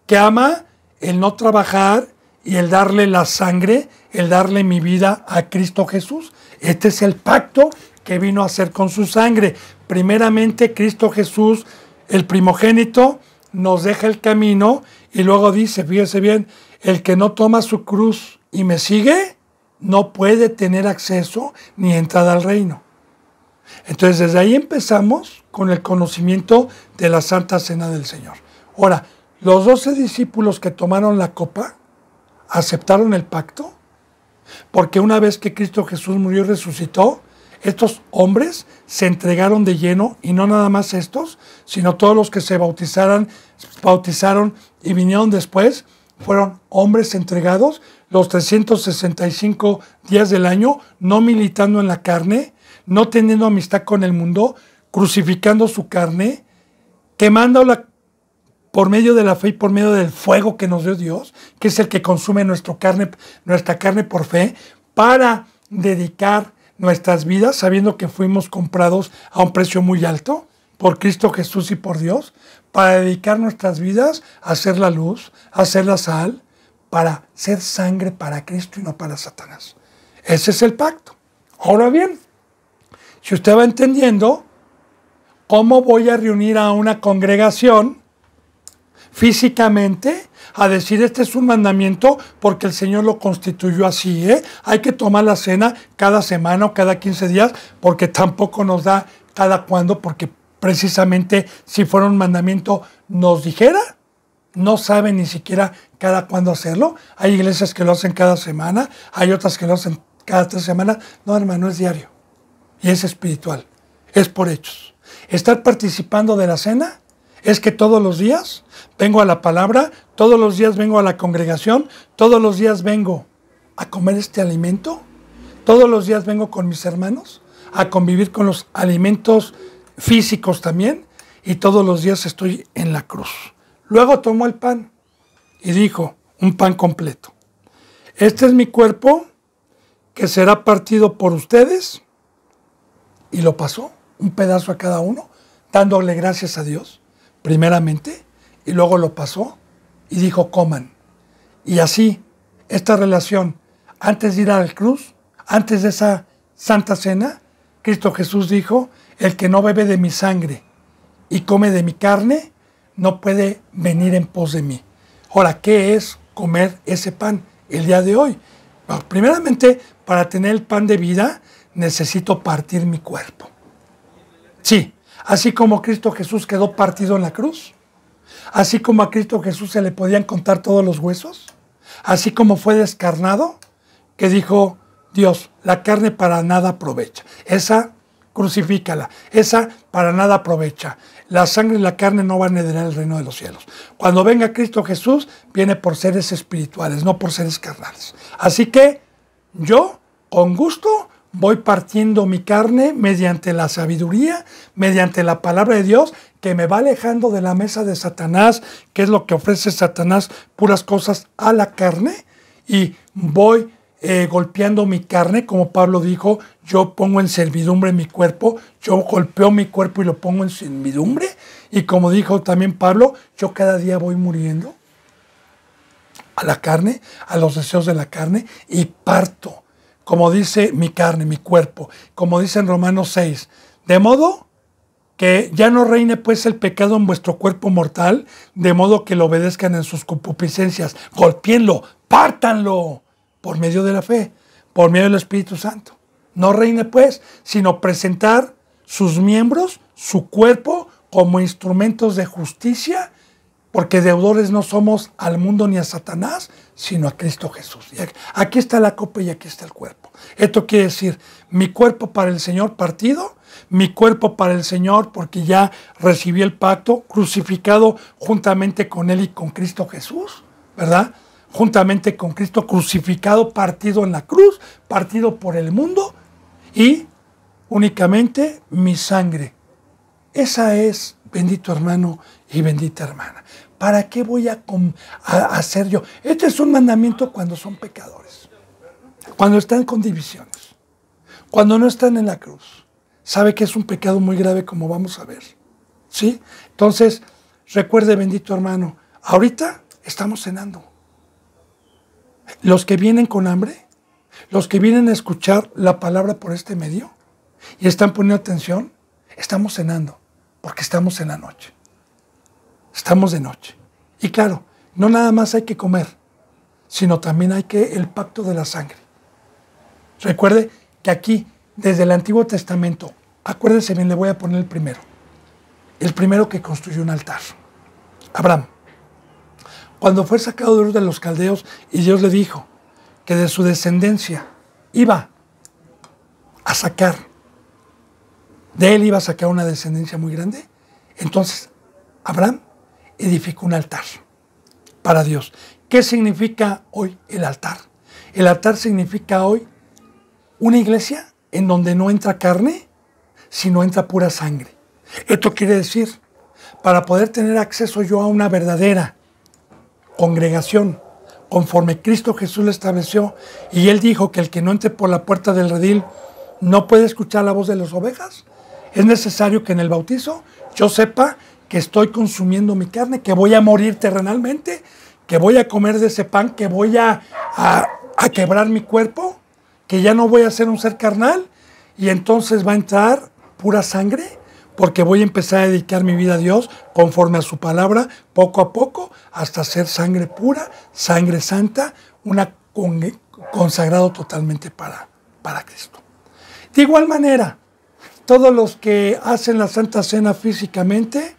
Que ama el no trabajar y el darle la sangre, el darle mi vida a Cristo Jesús. Este es el pacto que vino a hacer con su sangre. Primeramente, Cristo Jesús, el primogénito, nos deja el camino y luego dice, fíjese bien, el que no toma su cruz y me sigue, no puede tener acceso ni entrada al reino. Entonces, desde ahí empezamos con el conocimiento de la Santa Cena del Señor. Ahora, los 12 discípulos que tomaron la copa, aceptaron el pacto, porque una vez que Cristo Jesús murió y resucitó, estos hombres se entregaron de lleno, y no nada más estos, sino todos los que se bautizaron y vinieron después, fueron hombres entregados los 365 días del año, no militando en la carne, no teniendo amistad con el mundo, crucificando su carne, quemándola por medio de la fe y por medio del fuego que nos dio Dios, que es el que consume nuestra carne por fe, para dedicar nuestras vidas, sabiendo que fuimos comprados a un precio muy alto por Cristo Jesús y por Dios, para dedicar nuestras vidas a hacer la luz, a hacer la sal, para ser sangre para Cristo y no para Satanás. Ese es el pacto. Ahora bien, si usted va entendiendo cómo voy a reunir a una congregación físicamente a decir, este es un mandamiento porque el Señor lo constituyó así, hay que tomar la cena cada semana o cada 15 días, porque tampoco nos da cada cuándo, porque precisamente si fuera un mandamiento nos dijera, no sabe ni siquiera cada cuándo hacerlo. Hay iglesias que lo hacen cada semana, hay otras que lo hacen cada 3 semanas. No, hermano, es diario y es espiritual, es por hechos. Estar participando de la cena es que todos los días vengo a la palabra, todos los días vengo a la congregación, todos los días vengo a comer este alimento, todos los días vengo con mis hermanos a convivir con los alimentos físicos también, y todos los días estoy en la cruz. Luego tomó el pan y dijo, un pan completo. Este es mi cuerpo que será partido por ustedes, y lo pasó, un pedazo a cada uno, dándole gracias a Dios, primeramente, y luego lo pasó y dijo, coman. Y así, esta relación, antes de ir a la cruz, antes de esa Santa Cena, Cristo Jesús dijo, el que no bebe de mi sangre y come de mi carne, no puede venir en pos de mí. Ahora, ¿qué es comer ese pan el día de hoy? Bueno, primeramente, para tener el pan de vida, necesito partir mi cuerpo. Sí, así como Cristo Jesús quedó partido en la cruz, así como a Cristo Jesús se le podían contar todos los huesos, así como fue descarnado, que dijo Dios, la carne para nada aprovecha. Esa, crucifícala. Esa para nada aprovecha. La sangre y la carne no van a heredar el reino de los cielos. Cuando venga Cristo Jesús, viene por seres espirituales, no por seres carnales. Así que yo, con gusto, voy partiendo mi carne mediante la sabiduría, mediante la palabra de Dios, que me va alejando de la mesa de Satanás, que es lo que ofrece Satanás, puras cosas a la carne, y voy golpeando mi carne, como Pablo dijo, yo pongo en servidumbre mi cuerpo, yo golpeo mi cuerpo y lo pongo en servidumbre, y como dijo también Pablo, yo cada día voy muriendo a la carne, a los deseos de la carne, y parto, como dice mi carne, mi cuerpo, como dice en Romanos 6, de modo que ya no reine pues el pecado en vuestro cuerpo mortal, de modo que lo obedezcan en sus concupiscencias, golpéenlo, pártanlo, por medio de la fe, por medio del Espíritu Santo. No reine pues, sino presentar sus miembros, su cuerpo, como instrumentos de justicia, porque deudores no somos al mundo ni a Satanás, sino a Cristo Jesús. Y aquí está la copa y aquí está el cuerpo. Esto quiere decir, mi cuerpo para el Señor partido, mi cuerpo para el Señor porque ya recibí el pacto, crucificado juntamente con Él y con Cristo Jesús, ¿verdad? Juntamente con Cristo crucificado, partido en la cruz, partido por el mundo, y únicamente mi sangre. Esa es, bendito hermano y bendita hermana. ¿Para qué voy a hacer yo? Este es un mandamiento cuando son pecadores, cuando están con divisiones, cuando no están en la cruz. Sabe que es un pecado muy grave, como vamos a ver, ¿sí? Entonces, recuerde, bendito hermano, ahorita estamos cenando. Los que vienen con hambre, los que vienen a escuchar la palabra por este medio y están poniendo atención, estamos cenando, porque estamos en la noche. Estamos de noche. Y claro, no nada más hay que comer, sino también hay que el pacto de la sangre. Recuerde que aquí, desde el Antiguo Testamento, acuérdese bien, le voy a poner el primero que construyó un altar, Abraham. Cuando fue sacado de Ur de los Caldeos y Dios le dijo que de su descendencia iba a sacar, de él iba a sacar una descendencia muy grande, entonces Abraham edificó un altar para Dios. ¿Qué significa hoy el altar? El altar significa hoy una iglesia en donde no entra carne, sino entra pura sangre. Esto quiere decir, para poder tener acceso yo a una verdadera congregación, conforme Cristo Jesús lo estableció, y Él dijo que el que no entre por la puerta del redil no puede escuchar la voz de las ovejas, es necesario que en el bautizo yo sepa que estoy consumiendo mi carne, que voy a morir terrenalmente, que voy a comer de ese pan, que voy a quebrar mi cuerpo, que ya no voy a ser un ser carnal, y entonces va a entrar pura sangre, porque voy a empezar a dedicar mi vida a Dios conforme a su palabra, poco a poco, hasta ser sangre pura, sangre santa, consagrado totalmente para Cristo. De igual manera, todos los que hacen la Santa Cena físicamente,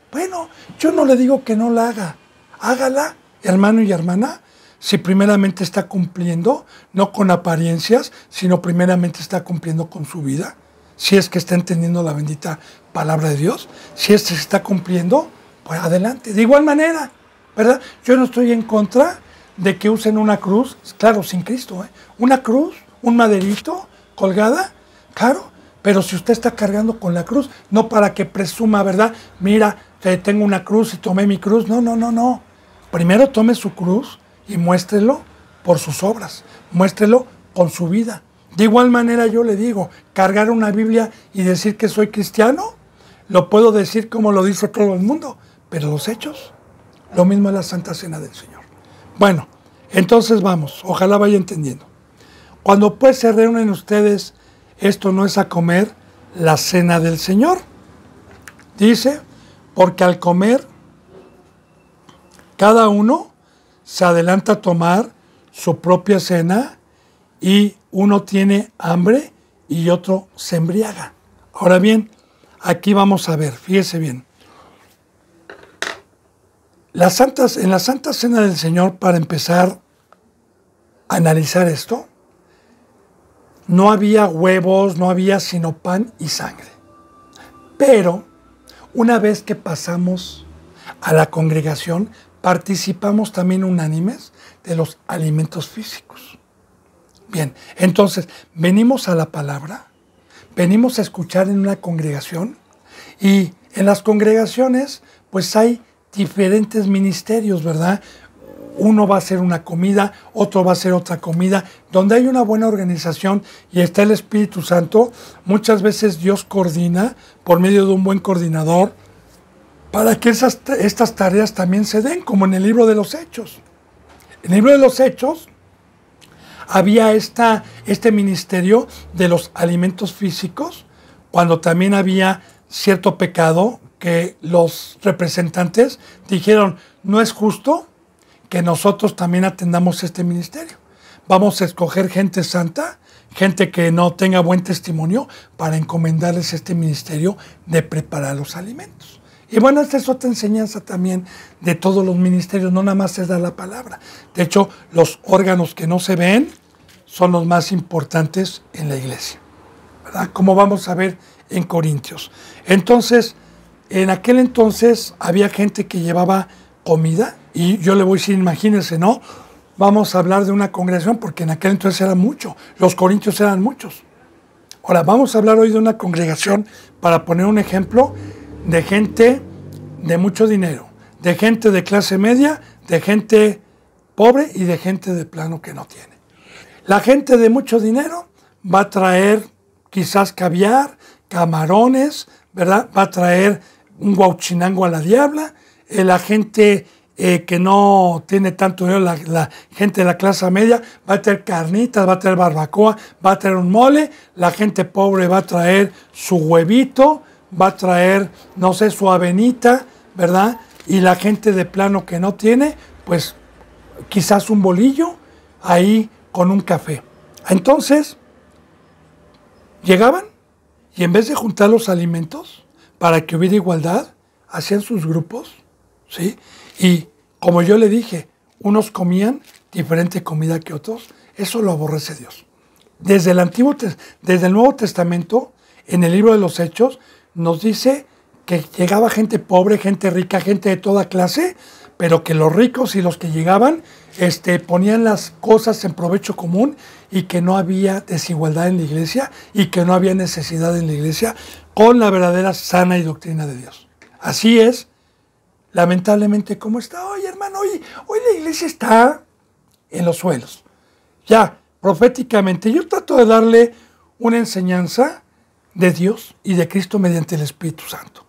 bueno, yo no le digo que no la haga, hágala, hermano y hermana, si primeramente está cumpliendo, no con apariencias, sino primeramente está cumpliendo con su vida. Si es que está entendiendo la bendita palabra de Dios, si es que se está cumpliendo, pues adelante. De igual manera, ¿verdad? Yo no estoy en contra de que usen una cruz, claro, sin Cristo, ¿eh? Una cruz, un maderito colgada, claro, pero si usted está cargando con la cruz, no para que presuma, ¿verdad? Mira, tengo una cruz y tomé mi cruz. No, no, no, no. Primero tome su cruz y muéstrelo por sus obras, muéstrelo con su vida. De igual manera yo le digo, cargar una Biblia y decir que soy cristiano, lo puedo decir como lo dice todo el mundo, pero los hechos, lo mismo es la Santa Cena del Señor. Bueno, entonces vamos, ojalá vaya entendiendo. Cuando pues se reúnen ustedes, esto no es a comer la cena del Señor. Dice, porque al comer, cada uno se adelanta a tomar su propia cena y uno tiene hambre y otro se embriaga. Ahora bien, aquí vamos a ver, fíjese bien. En la Santa Cena del Señor, para empezar a analizar esto, no había huevos, no había sino pan y sangre. Pero una vez que pasamos a la congregación, participamos también unánimes de los alimentos físicos. Bien, entonces, venimos a la palabra, venimos a escuchar en una congregación, y en las congregaciones pues hay diferentes ministerios, ¿verdad? Uno va a hacer una comida, otro va a hacer otra comida. Donde hay una buena organización y está el Espíritu Santo, muchas veces Dios coordina por medio de un buen coordinador para que estas tareas también se den, como en el libro de los Hechos. En el libro de los Hechos había este ministerio de los alimentos físicos, cuando también había cierto pecado que los representantes dijeron, no es justo que nosotros también atendamos este ministerio. Vamos a escoger gente santa, gente que no tenga buen testimonio, para encomendarles este ministerio de preparar los alimentos. Y bueno, esta es otra enseñanza también de todos los ministerios, no nada más se da la palabra. De hecho, los órganos que no se ven son los más importantes en la iglesia, ¿verdad? Como vamos a ver en Corintios. Entonces, en aquel entonces había gente que llevaba comida, y yo le voy a decir, imagínense, ¿no? Vamos a hablar de una congregación, porque en aquel entonces eran muchos, los corintios eran muchos. Ahora, vamos a hablar hoy de una congregación, para poner un ejemplo, de gente de mucho dinero, de gente de clase media, de gente pobre y de gente de plano que no tiene. La gente de mucho dinero va a traer quizás caviar, camarones, ¿verdad? Va a traer un guauchinango a la diabla. La gente que no tiene tanto dinero, la gente de la clase media, va a traer carnitas, va a traer barbacoa, va a traer un mole. La gente pobre va a traer su huevito, va a traer, no sé, su avenita, ¿verdad? Y la gente de plano que no tiene, pues quizás un bolillo ahí con un café. Entonces, llegaban y en vez de juntar los alimentos para que hubiera igualdad, hacían sus grupos, ¿sí? Y como yo le dije, unos comían diferente comida que otros. Eso lo aborrece Dios. Desde el Nuevo Testamento, en el libro de los Hechos, nos dice que llegaba gente pobre, gente rica, gente de toda clase, pero que los ricos y los que llegaban ponían las cosas en provecho común, y que no había desigualdad en la iglesia y que no había necesidad en la iglesia, con la verdadera sana y doctrina de Dios. Así es, lamentablemente, como está hoy, hermano. Hoy la iglesia está en los suelos. Ya, proféticamente, yo trato de darle una enseñanza de Dios y de Cristo mediante el Espíritu Santo.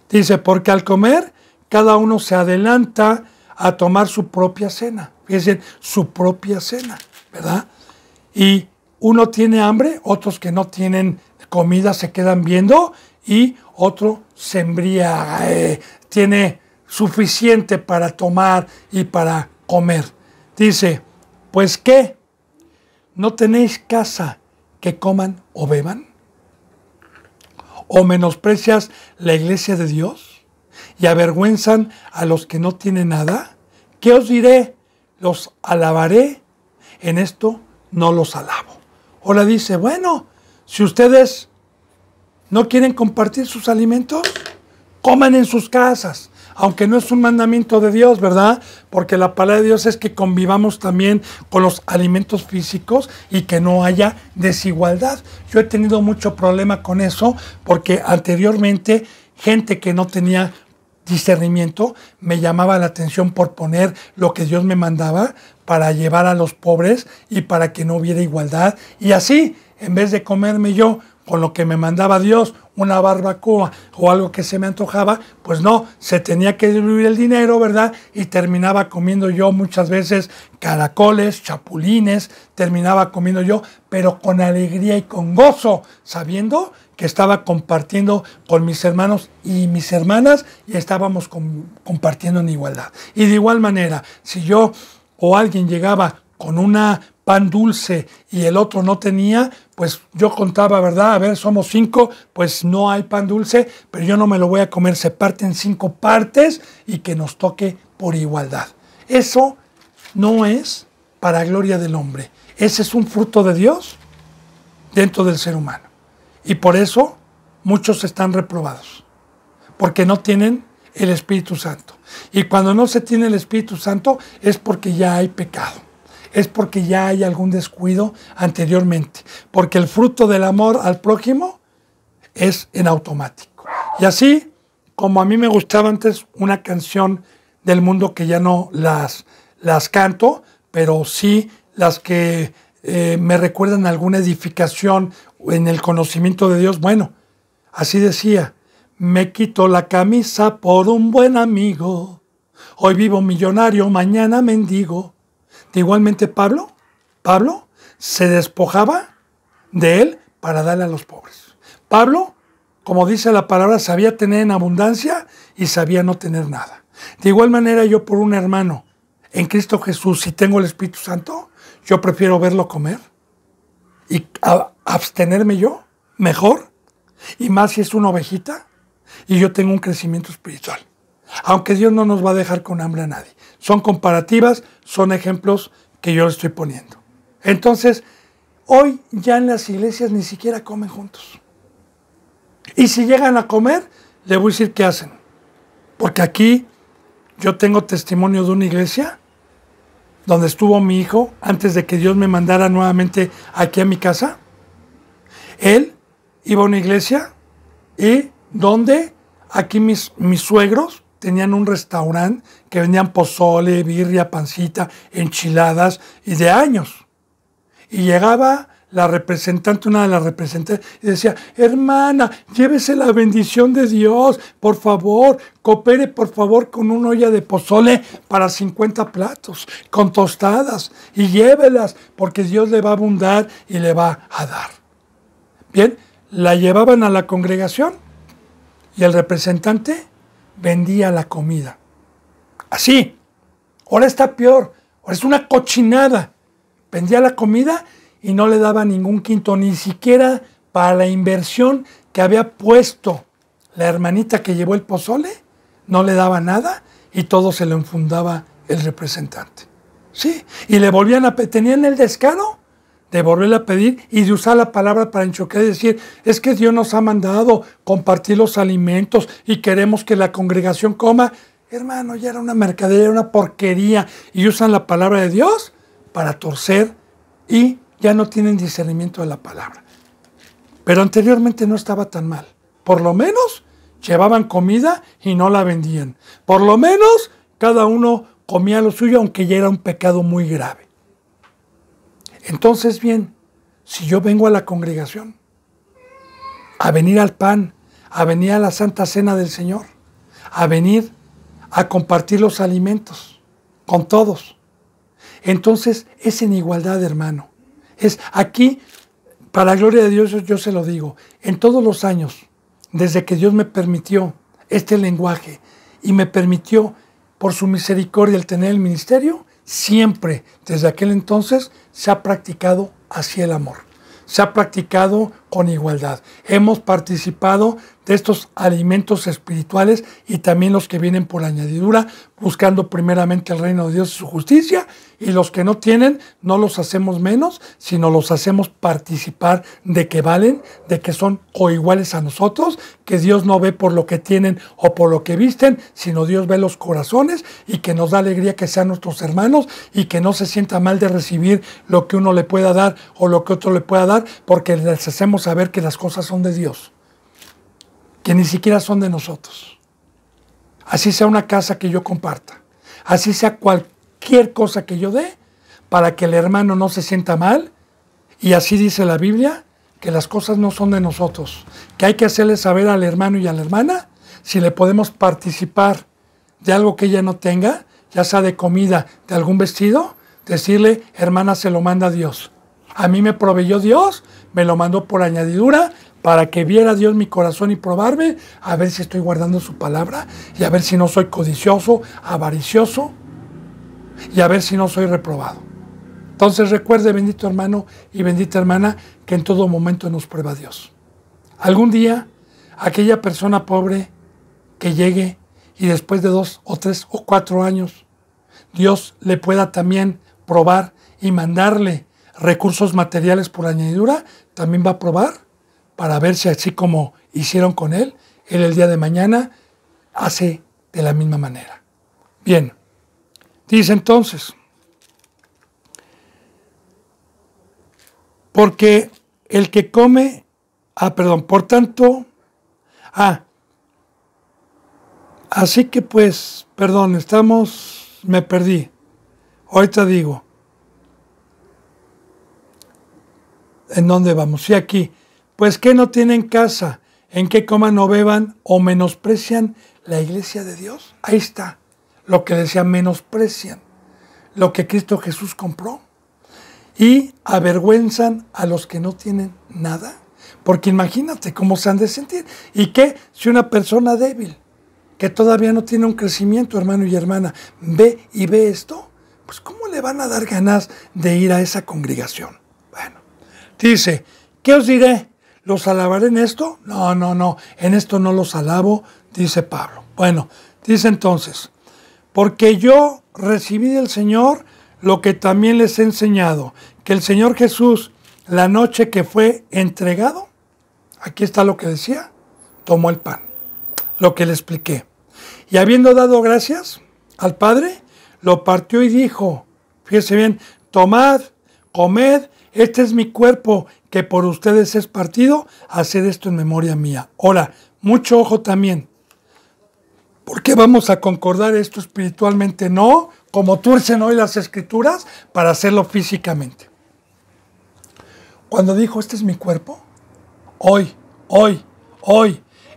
Dice, porque al comer, cada uno se adelanta a tomar su propia cena. Fíjense, su propia cena, ¿verdad? Y uno tiene hambre, otros que no tienen comida se quedan viendo, y otro se embriaga, tiene suficiente para tomar y para comer. Dice, pues ¿qué? ¿No tenéis casa que coman o beban? ¿O menosprecias la iglesia de Dios y avergüenzan a los que no tienen nada? ¿Qué os diré? ¿Los alabaré? En esto no los alabo. Ahora dice, bueno, si ustedes no quieren compartir sus alimentos, coman en sus casas. Aunque no es un mandamiento de Dios, ¿verdad? Porque la palabra de Dios es que convivamos también con los alimentos físicos y que no haya desigualdad. Yo he tenido mucho problema con eso, porque anteriormente gente que no tenía discernimiento me llamaba la atención por poner lo que Dios me mandaba para llevar a los pobres y para que no hubiera igualdad. Y así, en vez de comerme yo con lo que me mandaba Dios, una barbacoa o algo que se me antojaba, pues no, se tenía que distribuir el dinero, ¿verdad? Y terminaba comiendo yo muchas veces caracoles, chapulines, terminaba comiendo yo, pero con alegría y con gozo, sabiendo que estaba compartiendo con mis hermanos y mis hermanas, y estábamos compartiendo en igualdad. Y de igual manera, si yo o alguien llegaba con una pan dulce y el otro no tenía, pues yo contaba, ¿verdad? A ver, somos 5, pues no hay pan dulce, pero yo no me lo voy a comer, se parten 5 partes y que nos toque por igualdad. Eso no es para gloria del hombre. Ese es un fruto de Dios dentro del ser humano. Y por eso muchos están reprobados, porque no tienen el Espíritu Santo. Y cuando no se tiene el Espíritu Santo es porque ya hay pecado. Es porque ya hay algún descuido anteriormente. Porque el fruto del amor al prójimo es en automático. Y así, como a mí me gustaba antes una canción del mundo que ya no las canto, pero sí las que me recuerdan alguna edificación en el conocimiento de Dios. Bueno, así decía: me quito la camisa por un buen amigo. Hoy vivo millonario, mañana mendigo. Igualmente Pablo se despojaba de él para darle a los pobres. Pablo, como dice la palabra, sabía tener en abundancia y sabía no tener nada. De igual manera, yo por un hermano en Cristo Jesús, si tengo el Espíritu Santo, yo prefiero verlo comer y abstenerme yo, mejor, y más si es una ovejita y yo tengo un crecimiento espiritual. Aunque Dios no nos va a dejar con hambre a nadie. Son comparativas, son ejemplos que yo le estoy poniendo. Entonces, hoy ya en las iglesias ni siquiera comen juntos. Y si llegan a comer, le voy a decir qué hacen. Porque aquí yo tengo testimonio de una iglesia donde estuvo mi hijo antes de que Dios me mandara nuevamente aquí a mi casa. Él iba a una iglesia y donde aquí mis suegros tenían un restaurante que vendían pozole, birria, pancita, enchiladas y de años. Y llegaba la representante, una de las representantes, y decía: hermana, llévese la bendición de Dios, por favor, coopere por favor con una olla de pozole para 50 platos, con tostadas, y llévelas, porque Dios le va a abundar y le va a dar. Bien, la llevaban a la congregación y el representante vendía la comida. Así. Ahora está peor. Ahora es una cochinada. Vendía la comida y no le daba ningún quinto, ni siquiera para la inversión que había puesto la hermanita que llevó el pozole. No le daba nada y todo se lo enfundaba el representante. Sí. Y le volvían a pedir. Tenían el descaro de volverle a pedir y de usar la palabra para enchocar y decir: es que Dios nos ha mandado compartir los alimentos y queremos que la congregación coma. Hermano, ya era una mercadería, era una porquería, y usan la palabra de Dios para torcer y ya no tienen discernimiento de la palabra. Pero anteriormente no estaba tan mal. Por lo menos llevaban comida y no la vendían. Por lo menos cada uno comía lo suyo, aunque ya era un pecado muy grave. Entonces, bien, si yo vengo a la congregación, a venir al pan, a venir a la Santa Cena del Señor, a venir a compartir los alimentos con todos, entonces es en igualdad, hermano. Es aquí, para la gloria de Dios, yo se lo digo, en todos los años, desde que Dios me permitió este lenguaje y me permitió, por su misericordia, el tener el ministerio, siempre, desde aquel entonces, se ha practicado así el amor. Se ha practicado con igualdad. Hemos participado de estos alimentos espirituales y también los que vienen por añadidura, buscando primeramente el reino de Dios y su justicia, y los que no tienen, no los hacemos menos, sino los hacemos participar de que valen, de que son coiguales a nosotros, que Dios no ve por lo que tienen o por lo que visten, sino Dios ve los corazones, y que nos da alegría que sean nuestros hermanos y que no se sienta mal de recibir lo que uno le pueda dar o lo que otro le pueda dar, porque les hacemos saber que las cosas son de Dios, que ni siquiera son de nosotros. Así sea una casa que yo comparta, así sea cualquier cosa que yo dé, para que el hermano no se sienta mal. Y así dice la Biblia, que las cosas no son de nosotros, que hay que hacerle saber al hermano y a la hermana si le podemos participar de algo que ella no tenga, ya sea de comida, de algún vestido, decirle: hermana, se lo manda Dios. A mí me proveyó Dios, me lo mandó por añadidura, para que viera Dios mi corazón y probarme, a ver si estoy guardando su palabra, y a ver si no soy codicioso, avaricioso, y a ver si no soy reprobado. Entonces recuerde, bendito hermano y bendita hermana, que en todo momento nos prueba Dios. Algún día, aquella persona pobre que llegue y después de 2 o 3 o 4 años, Dios le pueda también probar y mandarle recursos materiales por añadidura, también va a probar para ver si así como hicieron con él el día de mañana hace de la misma manera. Bien, dice entonces, porque el que come, por tanto, así que pues, me perdí. Ahorita digo, ¿en dónde vamos? Sí, aquí. Pues que no tienen casa, en que coman o beban o menosprecian la iglesia de Dios. Ahí está lo que decía, menosprecian lo que Cristo Jesús compró. Y avergüenzan a los que no tienen nada. Porque imagínate cómo se han de sentir. ¿Y qué si una persona débil, que todavía no tiene un crecimiento, hermano y hermana, ve esto? Pues ¿cómo le van a dar ganas de ir a esa congregación? Bueno, dice, ¿qué os diré? ¿Los alabaré en esto? No, en esto no los alabo, dice Pablo. Bueno, dice entonces, porque yo recibí del Señor lo que también les he enseñado, que el Señor Jesús, la noche que fue entregado, aquí está lo que decía, tomó el pan, lo que le expliqué. Y habiendo dado gracias al Padre, lo partió y dijo, fíjese bien, tomad, comed, este es mi cuerpo que por ustedes es partido, haced esto en memoria mía. Ahora, mucho ojo también. ¿Por qué vamos a concordar esto espiritualmente? No, como tuercen hoy las escrituras, para hacerlo físicamente. Cuando dijo, este es mi cuerpo, hoy,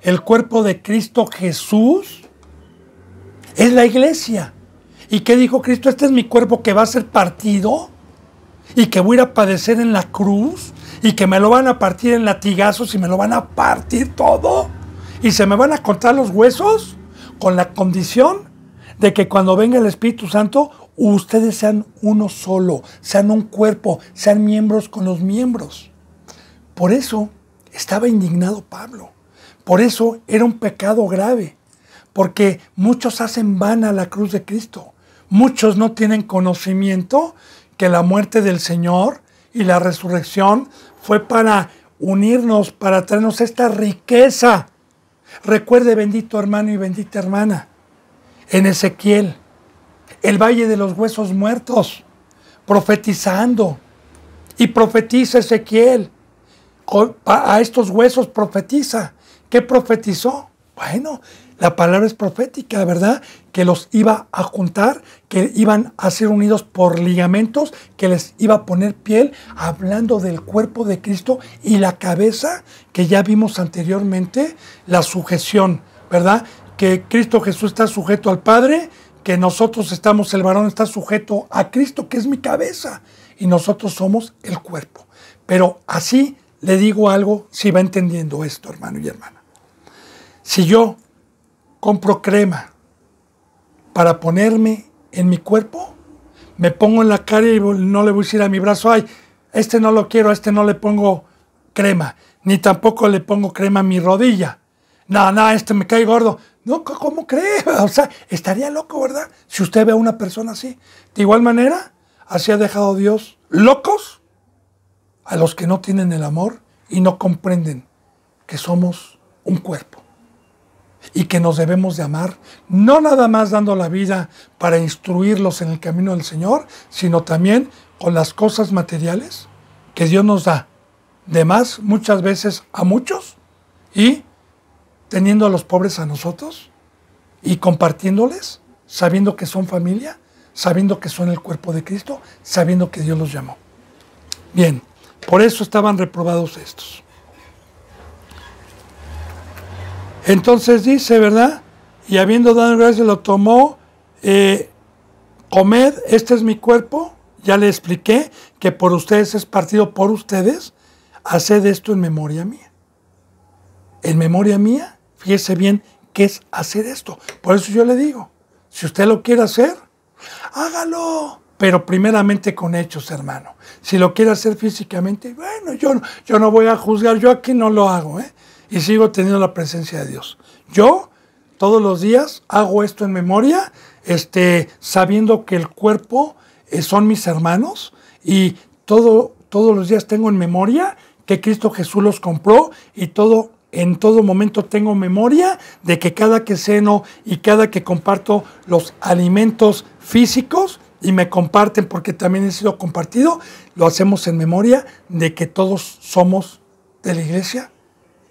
el cuerpo de Cristo Jesús es la iglesia. ¿Y qué dijo Cristo? Este es mi cuerpo que va a ser partido y que voy a ir a padecer en la cruz y que me lo van a partir en latigazos y me lo van a partir todo y se me van a cortar los huesos con la condición de que cuando venga el Espíritu Santo ustedes sean uno solo, sean un cuerpo, sean miembros con los miembros. Por eso estaba indignado Pablo. Por eso era un pecado grave. Porque muchos hacen vana la cruz de Cristo. Muchos no tienen conocimiento que la muerte del Señor y la resurrección fue para unirnos, para traernos esta riqueza. Recuerde, bendito hermano y bendita hermana, en Ezequiel, el valle de los huesos muertos, profetizando. Y profetiza Ezequiel. A estos huesos profetiza. ¿Qué profetizó? Bueno, la palabra es profética, ¿verdad? Que los iba a juntar, que iban a ser unidos por ligamentos, que les iba a poner piel, hablando del cuerpo de Cristo y la cabeza, que ya vimos anteriormente, la sujeción, ¿verdad? Que Cristo Jesús está sujeto al Padre, que nosotros el varón está sujeto a Cristo, que es mi cabeza, y nosotros somos el cuerpo. Pero así le digo algo, si va entendiendo esto, hermano y hermana. Si yo compro crema para ponerme en mi cuerpo, me pongo en la cara y no le voy a decir a mi brazo, ay, este no lo quiero, a este no le pongo crema, ni tampoco le pongo crema a mi rodilla. No, este me cae gordo. No, ¿cómo cree? O sea, estaría loco, ¿verdad? Si usted ve a una persona así. De igual manera, así ha dejado Dios locos a los que no tienen el amor y no comprenden que somos un cuerpo. Y que nos debemos de amar, no nada más dando la vida para instruirlos en el camino del Señor, sino también con las cosas materiales que Dios nos da, de más muchas veces a muchos, y teniendo a los pobres a nosotros, y compartiéndoles, sabiendo que son familia, sabiendo que son el cuerpo de Cristo, sabiendo que Dios los llamó. Bien, por eso estaban reprobados estos. Entonces dice, ¿verdad? Y habiendo dado gracias lo tomó, comed, este es mi cuerpo, ya le expliqué que por ustedes es partido por ustedes, haced esto en memoria mía. En memoria mía, fíjese bien qué es hacer esto. Por eso yo le digo, si usted lo quiere hacer, hágalo. pero primeramente con hechos, hermano. Si lo quiere hacer físicamente, bueno, yo no voy a juzgar, yo aquí no lo hago, y sigo teniendo la presencia de Dios. Yo todos los días hago esto en memoria, sabiendo que el cuerpo son mis hermanos, y todos los días tengo en memoria que Cristo Jesús los compró, y en todo momento tengo memoria de que cada que ceno y cada que comparto los alimentos físicos, y me comparten porque también he sido compartido, lo hacemos en memoria de que todos somos de la iglesia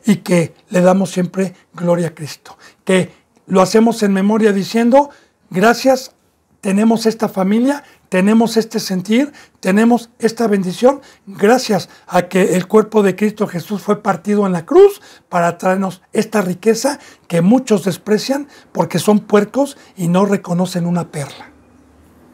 y que le damos siempre gloria a Cristo. Que lo hacemos en memoria diciendo, gracias, tenemos esta familia, tenemos este sentir, tenemos esta bendición, gracias a que el cuerpo de Cristo Jesús fue partido en la cruz para traernos esta riqueza que muchos desprecian porque son puercos y no reconocen una perla.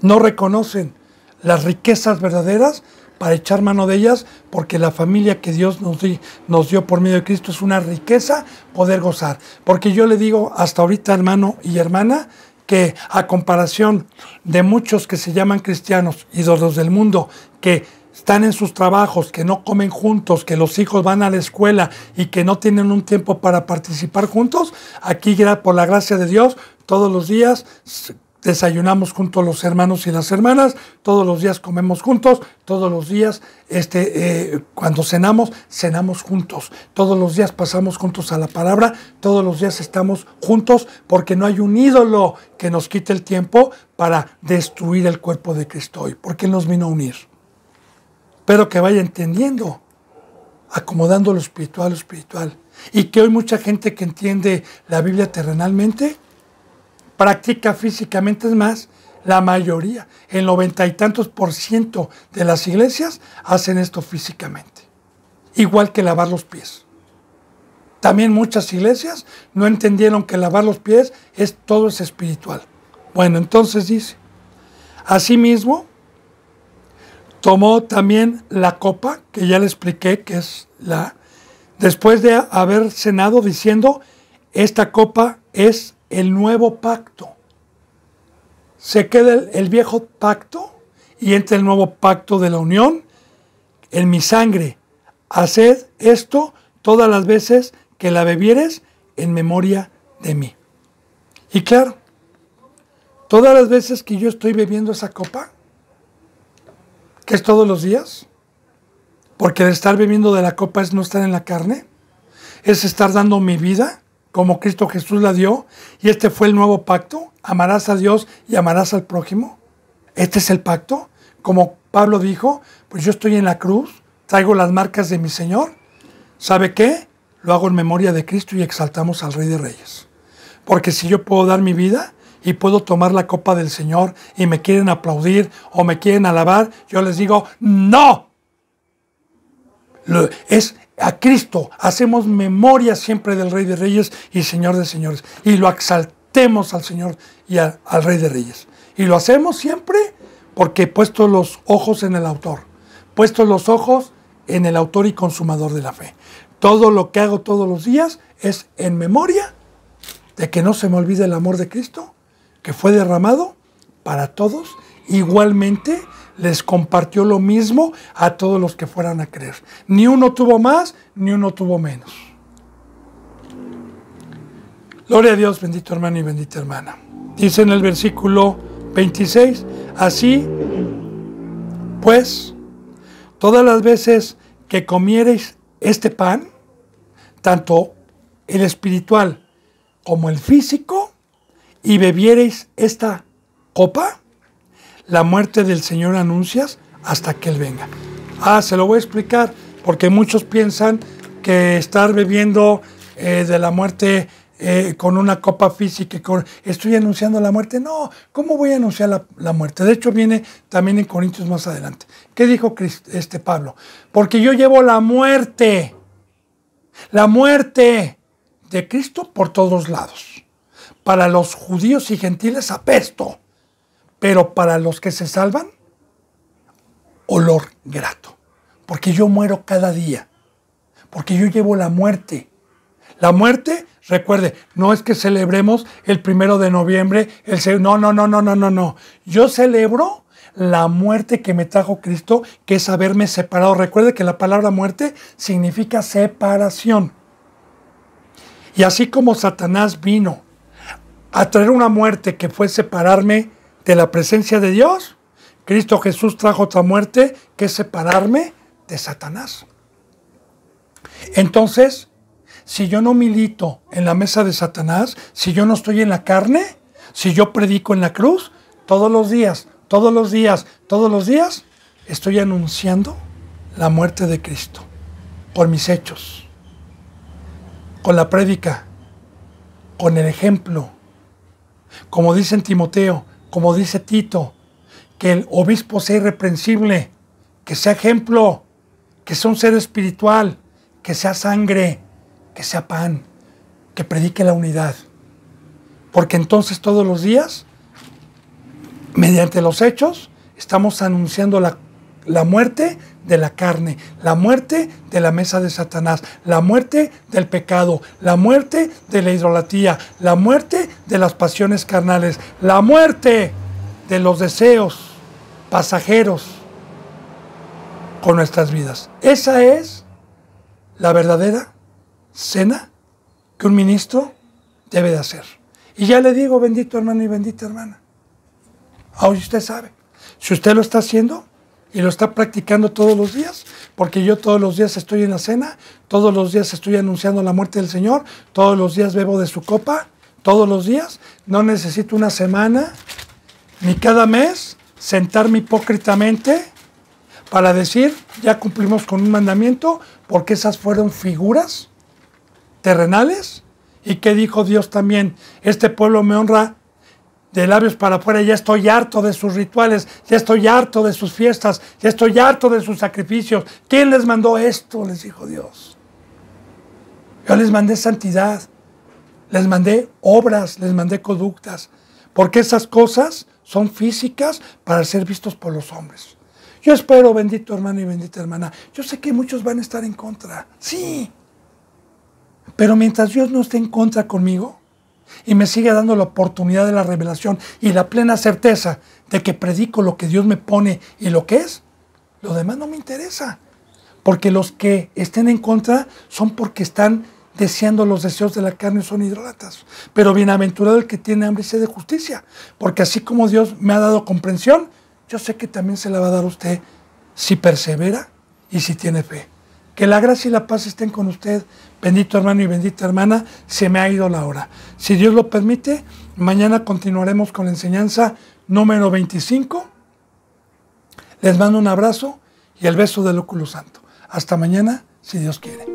No reconocen las riquezas verdaderas para echar mano de ellas, porque la familia que Dios nos dio por medio de Cristo es una riqueza poder gozar. Porque yo le digo hasta ahorita, hermano y hermana, que a comparación de muchos que se llaman cristianos y de los del mundo, que están en sus trabajos, que no comen juntos, que los hijos van a la escuela y que no tienen un tiempo para participar juntos, aquí por la gracia de Dios, todos los días desayunamos juntos los hermanos y las hermanas, todos los días comemos juntos, todos los días cuando cenamos juntos, todos los días pasamos juntos a la palabra, todos los días estamos juntos, porque no hay un ídolo que nos quite el tiempo para destruir el cuerpo de Cristo hoy, porque Él nos vino a unir. Pero que vaya entendiendo, acomodando lo espiritual, y que hoy mucha gente que entiende la Biblia terrenalmente practica físicamente. Es más, la mayoría, el 90 y tantos % de las iglesias hacen esto físicamente, igual que lavar los pies. También muchas iglesias no entendieron que lavar los pies todo es espiritual. Bueno, entonces dice, asimismo, tomó también la copa, que ya le expliqué que es después de haber cenado, diciendo, esta copa es el nuevo pacto. Se queda el viejo pacto y entra el nuevo pacto de la unión en mi sangre. Haced esto todas las veces que la bebieres en memoria de mí. Y claro, todas las veces que yo estoy bebiendo esa copa, que es todos los días, porque el estar bebiendo de la copa es no estar en la carne, es estar dando mi vida como Cristo Jesús la dio, y este fue el nuevo pacto, amarás a Dios y amarás al prójimo. Este es el pacto, como Pablo dijo, pues yo estoy en la cruz, traigo las marcas de mi Señor. ¿Sabe qué? Lo hago en memoria de Cristo y exaltamos al Rey de Reyes. Porque si yo puedo dar mi vida y puedo tomar la copa del Señor y me quieren aplaudir o me quieren alabar, yo les digo, ¡no! Es a Cristo, hacemos memoria siempre del Rey de Reyes y Señor de Señores, y lo exaltemos al Señor y al Rey de Reyes. Y lo hacemos siempre porque he puesto los ojos en el autor, puesto los ojos en el autor y consumador de la fe. Todo lo que hago todos los días es en memoria de que no se me olvide el amor de Cristo, que fue derramado para todos. Igualmente les compartió lo mismo a todos los que fueran a creer. Ni uno tuvo más, ni uno tuvo menos. Gloria a Dios, bendito hermano y bendita hermana. Dice en el versículo 26, así pues, todas las veces que comiereis este pan, tanto el espiritual como el físico, y bebiereis esta copa, la muerte del Señor anuncias hasta que Él venga. Se lo voy a explicar, porque muchos piensan que estar bebiendo de la muerte con una copa física, estoy anunciando la muerte. No, ¿cómo voy a anunciar la muerte? De hecho, viene también en Corintios más adelante. ¿Qué dijo Pablo? Porque yo llevo la muerte de Cristo por todos lados. Para los judíos y gentiles apesto, pero para los que se salvan, olor grato. Porque yo muero cada día, porque yo llevo la muerte. La muerte, recuerde, no es que celebremos el 1 de noviembre, no. Yo celebro la muerte que me trajo Cristo, que es haberme separado. Recuerde que la palabra muerte significa separación. Y así como Satanás vino a traer una muerte que fue separarme de la presencia de Dios, Cristo Jesús trajo otra muerte que es separarme de Satanás. Entonces, si yo no milito en la mesa de Satanás, si yo no estoy en la carne, si yo predico en la cruz, todos los días, estoy anunciando la muerte de Cristo por mis hechos, con la prédica, con el ejemplo. Como dice en Timoteo, como dice Tito, que el obispo sea irreprensible, que sea ejemplo, que sea un ser espiritual, que sea sangre, que sea pan, que predique la unidad. Porque entonces todos los días, mediante los hechos, estamos anunciando la muerte de la carne, la muerte de la mesa de Satanás, la muerte del pecado, la muerte de la idolatría, la muerte de las pasiones carnales, la muerte de los deseos pasajeros con nuestras vidas. Esa es la verdadera cena que un ministro debe de hacer. Y ya le digo, bendito hermano y bendita hermana, hoy usted sabe, si usted lo está haciendo y lo está practicando todos los días, porque yo todos los días estoy en la cena, todos los días estoy anunciando la muerte del Señor, todos los días bebo de su copa, todos los días, no necesito una semana, ni cada mes, sentarme hipócritamente para decir, ya cumplimos con un mandamiento, porque esas fueron figuras terrenales. ¿Y qué dijo Dios también? Este pueblo me honra de labios para afuera, ya estoy harto de sus rituales, ya estoy harto de sus fiestas, ya estoy harto de sus sacrificios. ¿Quién les mandó esto? Les dijo Dios. Yo les mandé santidad, les mandé obras, les mandé conductas, porque esas cosas son físicas para ser vistos por los hombres. Yo espero, bendito hermano y bendita hermana, yo sé que muchos van a estar en contra, sí, pero mientras Dios no esté en contra conmigo y me siga dando la oportunidad de la revelación y la plena certeza de que predico lo que Dios me pone y lo que es, lo demás no me interesa. Porque los que estén en contra son porque están deseando los deseos de la carne, son idólatras. Pero bienaventurado el que tiene hambre y sed de justicia, porque así como Dios me ha dado comprensión, yo sé que también se la va a dar a usted si persevera y si tiene fe. Que la gracia y la paz estén con usted, bendito hermano y bendita hermana. Se me ha ido la hora. Si Dios lo permite, mañana continuaremos con la enseñanza número 25. Les mando un abrazo y el beso del óculo santo. Hasta mañana, si Dios quiere.